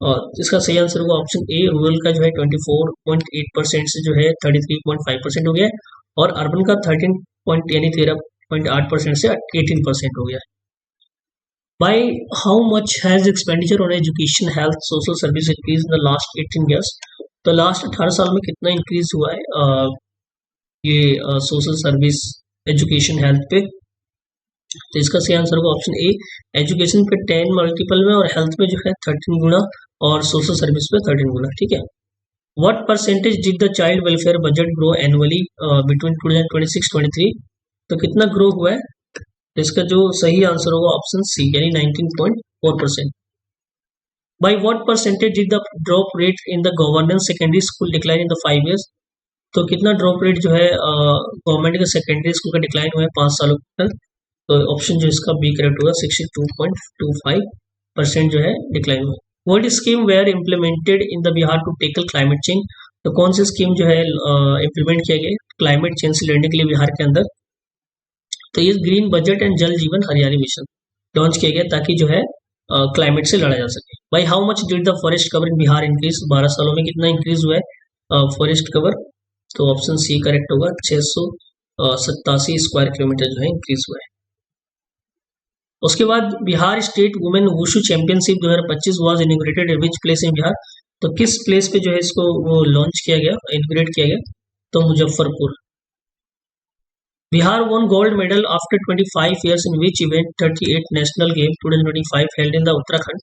और इसका सही आंसर होगा ऑप्शन ए, रूरल का जो है 24.8% से जो है 33.5% हो गया है और अर्बन का 13.8% से 18% हो गया है। By how much has expenditure on education, health, social service increase in the last 18 years? तो लास्ट 18 साल में कितना इंक्रीज हुआ है ये सोशल सर्विस, एजुकेशन, हेल्थ पे? तो इसका सही आंसर होगा ऑप्शन ए। एजुकेशन पे 10 मल्टीपल में और हेल्थ में जो है 13 गुना और सोशल सर्विस पे 13 गुना। ठीक है। What percentage did the child welfare budget grow annually between 2026-23? तो कितना ग्रो हुआ है? तो इसका जो सही आंसर होगा ऑप्शन सी यानी 19.4%। By what percentage did the drop rate in the government secondary school decline in the 5 years? तो कितना ड्रॉप रेट जो है गवर्नमेंट के सेकेंडरी स्कूल का डिक्लाइन हुआ है 5 सालों तक? तो ऑप्शन जो इसका बी करेक्ट होगा, 62.25% जो है डिक्लाइन हुआ। World scheme were implemented in the Bihar to tackle climate change? तो कौन सी स्कीम जो है इम्प्लीमेंट किया गया क्लाइमेट चेंज से लड़ने के लिए बिहार के अंदर? तो ये ग्रीन बजट एंड जल जीवन हरियाली मिशन लॉन्च किया गया ताकि जो है क्लाइमेट से लड़ा जा सके। भाई how much did the forest cover in Bihar increase? 12 सालों में कितना इंक्रीज हुआ है फॉरेस्ट कवर? तो ऑप्शन सी करेक्ट होगा, 687 स्क्वायर किलोमीटर जो है इंक्रीज हुआ है। उसके बाद Bihar state women wushu championship 2025 was inaugurated at which place in Bihar? तो किस प्लेस पे जो है इसको वो लॉन्च किया गया, इनॉग्रेट किया गया? तो Muzaffarpur. Bihar won gold medal after 25 years in which event? 38 national game 2025 held in the Uttarakhand.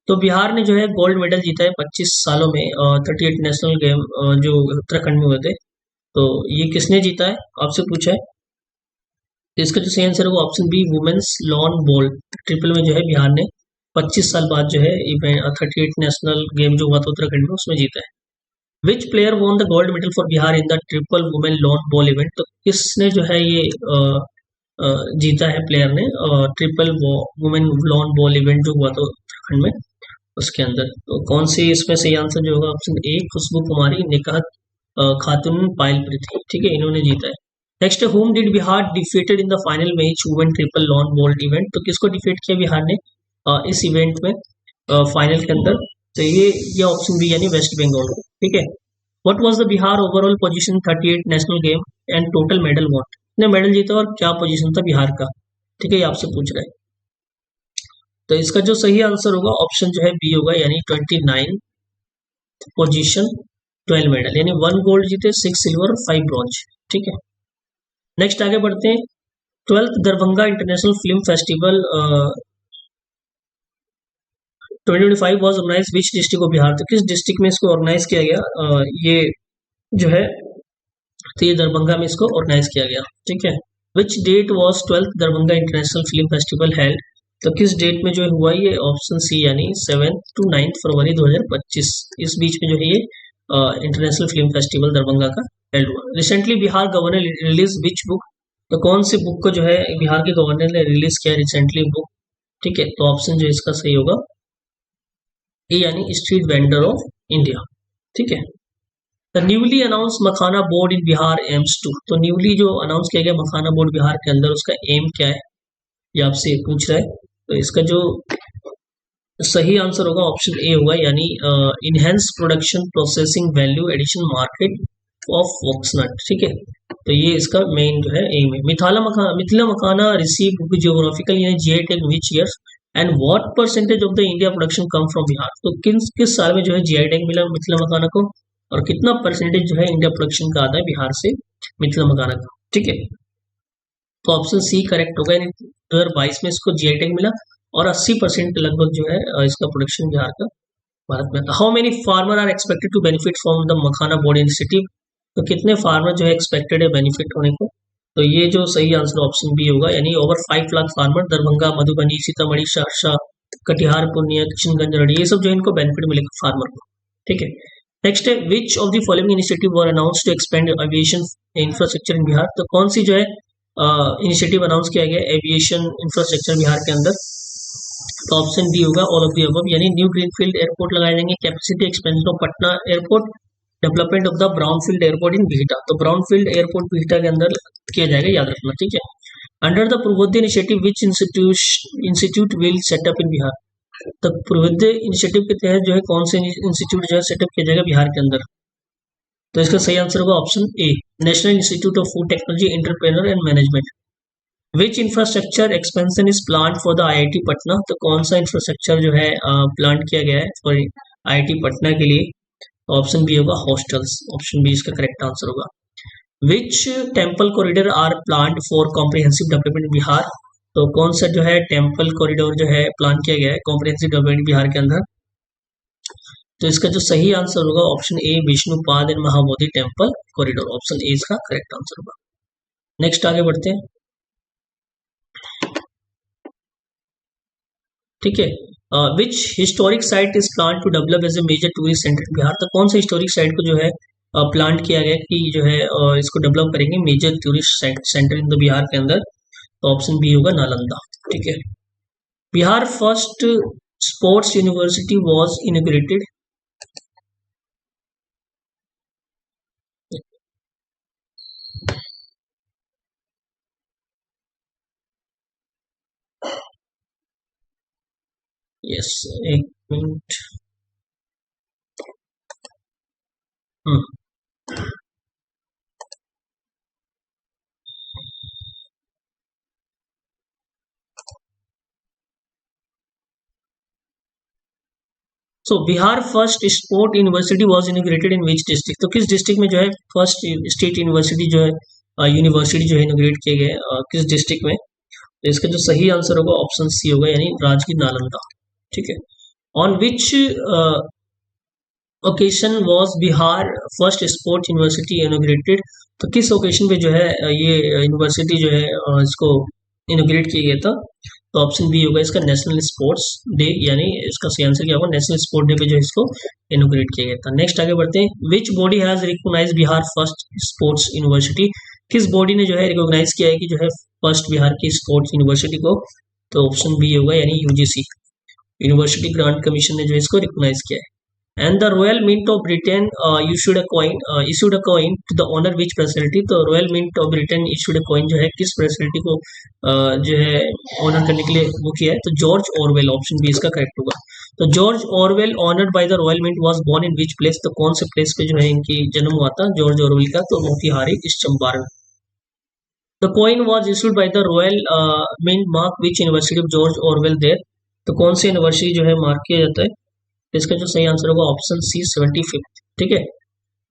तो बिहार ने जो है गोल्ड मेडल जीता है 25 सालों में 38 नेशनल गेम जो उत्तराखंड में हुए थे। तो ये किसने जीता है आपसे पूछा है? तो इसका जो सही आंसर होगा option B women's lawn bowl triple में जो है बिहार ने 25 साल बाद जो है 38 नेशनल गेम जो हुआ था उत्तराखंड में उसमें जीता है। विच player won the gold medal for Bihar in the triple women lawn ball event? तो किसने जो है ये जीता है प्लेयर ने triple women lawn ball event जो हुआ था उत्तराखंड में उसके अंदर? तो कौन सी इसमें सही आंसर जो होगा ऑप्शन ए खुशबू कुमारी, निकाहत खातून, पायल पृथ्वी। ठीक है, इन्होंने जीता है। Next home did Bihar defeated in the final match women triple lawn ball event? तो किसको डिफीट किया बिहार ने इस इवेंट में फाइनल के अंदर? तो ये ऑप्शन बी यानी वेस्ट बंगाल को। ठीक है। What was the Bihar overall position 38 national game and total medal what? कितने मेडल जीता और क्या पोजीशन था बिहार का? ठीक है, ये आपसे पूछ रहा है। तो इसका जो सही आंसर होगा ऑप्शन जो है बी होगा यानी 29 पोजीशन, 12 मेडल यानी 1 गोल्ड जीते, 6 सिल्वर, 5 ब्रॉन्ज। ठीक है, नेक्स्ट आगे बढ़ते हैं। 12th Darbhanga international film festival 2025 was organise which district of Bihar? तो किस डिस्ट्रिक्ट में इसको ऑर्गेनाइज किया गया? ये जो है तो ये दरभंगा में इसको ऑर्गेनाइज किया गया। ठीक है। Which date was 12th Darbhanga international film festival held? तो किस डेट में जो हुआ ये ऑप्शन सी यानी 7 to 9 फरवरी 2025 इस बीच में जो है ये इंटरनेशनल फिल्म फेस्टिवल दरभंगा का हेल्ड हुआ। Recently Bihar governor release which book? तो कौन सी बुक को जो है बिहार के गवर्नर ने रिलीज किया रिसेंटली बुक? ठीक है, तो ऑप्शन जो इसका सही होगा ए यानी स्ट्रीट वेंडर ऑफ इंडिया। ठीक है। The newly announce makhana board in Bihar aims to? तो न्यूली जो अनाउंस किया गया मखाना बोर्ड बिहार के अंदर उसका एम क्या है ये आपसे पूछ रहा है। तो इसका जो सही आंसर होगा ऑप्शन ए होगा यानी enhance production processing value addition market of foxnut. ठीक है, तो ये इसका मेन जो है एम है। मिथिला मखाना रिसीव जियोग्राफिकल यानी GI tag which years and what percentage of the India production come from Bihar? तो किस साल में जो है जीआई टैग मिला मिथिला मखाना को और कितना परसेंटेज जो है इंडिया प्रोडक्शन का आता है बिहार से मिथिला मखाना का? ठीक है, तो ऑप्शन सी करेक्ट होगा यानी 2022 में इसको जीआई टैग मिला और 80% लगभग जो है इसका प्रोडक्शन बिहार का भारत में था। How many farmer are expected to benefit from the makhana board initiative? तो कितने फार्मर जो है एक्सपेक्टेड है बेनिफिट होने को? तो ये जो सही आंसर ऑप्शन बी होगा यानी ओवर 5 लाख फार्मर दरभंगा, मधुबनी, सीतामढ़ी, सहरसा, कटिहार, पूर्णिया, किशनगंज, रड़ी ये सब जो इनको बेनिफिट मिलेगा फार्मर को। ठीक है, नेक्स्ट है which of the following initiative were announce to expand aviation infrastructure in Bihar? तो कौन सी जो है इनिशिएटिव अनाउंस किया गया एविएशन इंफ्रास्ट्रक्चर बिहार के अंदर? तो ऑप्शन डी होगा ऑल ऑफ द अबव यानी न्यू ग्रीनफील्ड एयरपोर्ट लगाए जाएंगे, capacity expansion of Patna airport, development of the brownfield airport इन बिहटा। तो ब्राउनफील्ड एयरपोर्ट बिहटा के अंदर किया जाएगा, याद रखना। ठीक है, under the Purvodaya initiative which institute will set up in Bihar? तो पूर्वोदय इनिशिएटिव के तहत जो है कौन से इंस्टीट्यूट जो है सेटअप किया जाएगा बिहार के अंदर? तो इसका सही आंसर होगा option A national institute of food technology entrepreneur and management. Which infrastructure expansion is plan for the IIT Patna? तो कौन सा इंफ्रास्ट्रक्चर जो है प्लान किया गया है फॉर आईआईटी पटना के लिए? ऑप्शन बी होगा हॉस्टल्स, ऑप्शन बी इसका करेक्ट आंसर होगा। Which temple corridor are planned for comprehensive development Bihar? तो कौन सा जो है टेम्पल कॉरिडोर जो है प्लान किया गया है कॉम्प्रिहेंसिव डेवलपमेंट बिहार के अंदर? तो इसका जो सही आंसर होगा option A Vishnupad and Mahabodhi temple corridor, option A इसका करेक्ट आंसर होगा। नेक्स्ट आगे बढ़ते हैं। ठीक है, which historic site is plan to develop as a major tourist centre in Bihar? तो कौन सा हिस्टोरिक साइट को जो है प्लान किया गया कि जो है इसको डेवलप करेंगे major tourist centre in the Bihar के अंदर? तो ऑप्शन बी होगा नालंदा। ठीक है, Bihar first sports university was inaugurated. Yes, एक मिनट। Hmm, so Bihar first sport university was inaugurated in which district? तो किस डिस्ट्रिक्ट में जो है फर्स्ट स्टेट यूनिवर्सिटी जो है यूनिवर्सिटी जो है इनॉग्रेट किए गए किस डिस्ट्रिक्ट में? तो इसका जो सही आंसर होगा ऑप्शन सी होगा, यानी राजगीर नालंदा। ठीक है, on which occasion was Bihar first sports university inaugurated? तो किस ओकेशन पे जो है ये यूनिवर्सिटी जो है इसको इनोग्रेट किया गया था? तो ऑप्शन बी होगा इसका नेशनल स्पोर्ट्स डे, यानी इसका सही आंसर क्या होगा नेशनल स्पोर्ट डे पे जो है इसको इनोग्रेट किया गया था। नेक्स्ट आगे बढ़ते हैं। Which body has recognise Bihar first sports university? किस बॉडी ने जो है रिकॉग्नाइज किया है कि जो है फर्स्ट बिहार की स्पोर्ट्स यूनिवर्सिटी को? तो ऑप्शन बी होगा, यानी यूजीसी, यूनिवर्सिटी ग्रांट कमीशन ने जो है इसको रिकॉग्नाइज किया है। And the Royal Mint of Britain issued a coin to the honor which personality? तो Royal Mint of Britain issued a coin जो है किस पर्सनैलिटी को जो है ऑनर करने के लिए वो किया है? तो जॉर्ज ऑरवेल, ऑप्शन बी इसका करेक्ट होगा। तो George Orwell honoured by the royal mint was born in which place? तो कौन से प्लेस पे जो है इनकी जन्म हुआ था जॉर्ज ऑरवेल का? तो Motihari is Champaran. The coin was issued by the royal mint mark which university of George Orwell there? तो कौन सी यूनिवर्सिटी जो है मार्क किया जाता है? तो इसका जो सही आंसर होगा ऑप्शन सी 75th। ठीक है,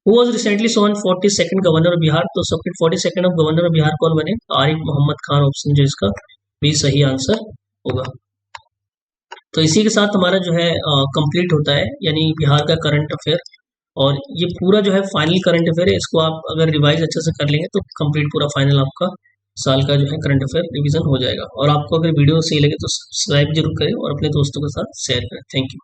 who was recently sworn 42nd governor of Bihar? तो 42nd of governor of Bihar कौन बने? आरिफ मोहम्मद खान, ऑप्शन जो इसका भी सही आंसर होगा। तो इसी के साथ हमारा जो है कंप्लीट होता है, यानी बिहार का करंट अफेयर। और ये पूरा जो है फाइनल करंट अफेयर है, इसको आप अगर रिवाइज अच्छे से कर लेंगे तो कंप्लीट पूरा फाइनल आपका साल का जो है करंट अफेयर रिवीजन हो जाएगा। और आपको अगर वीडियो सही लगे तो सब्सक्राइब जरूर करें और अपने दोस्तों के साथ शेयर करें। Thank you.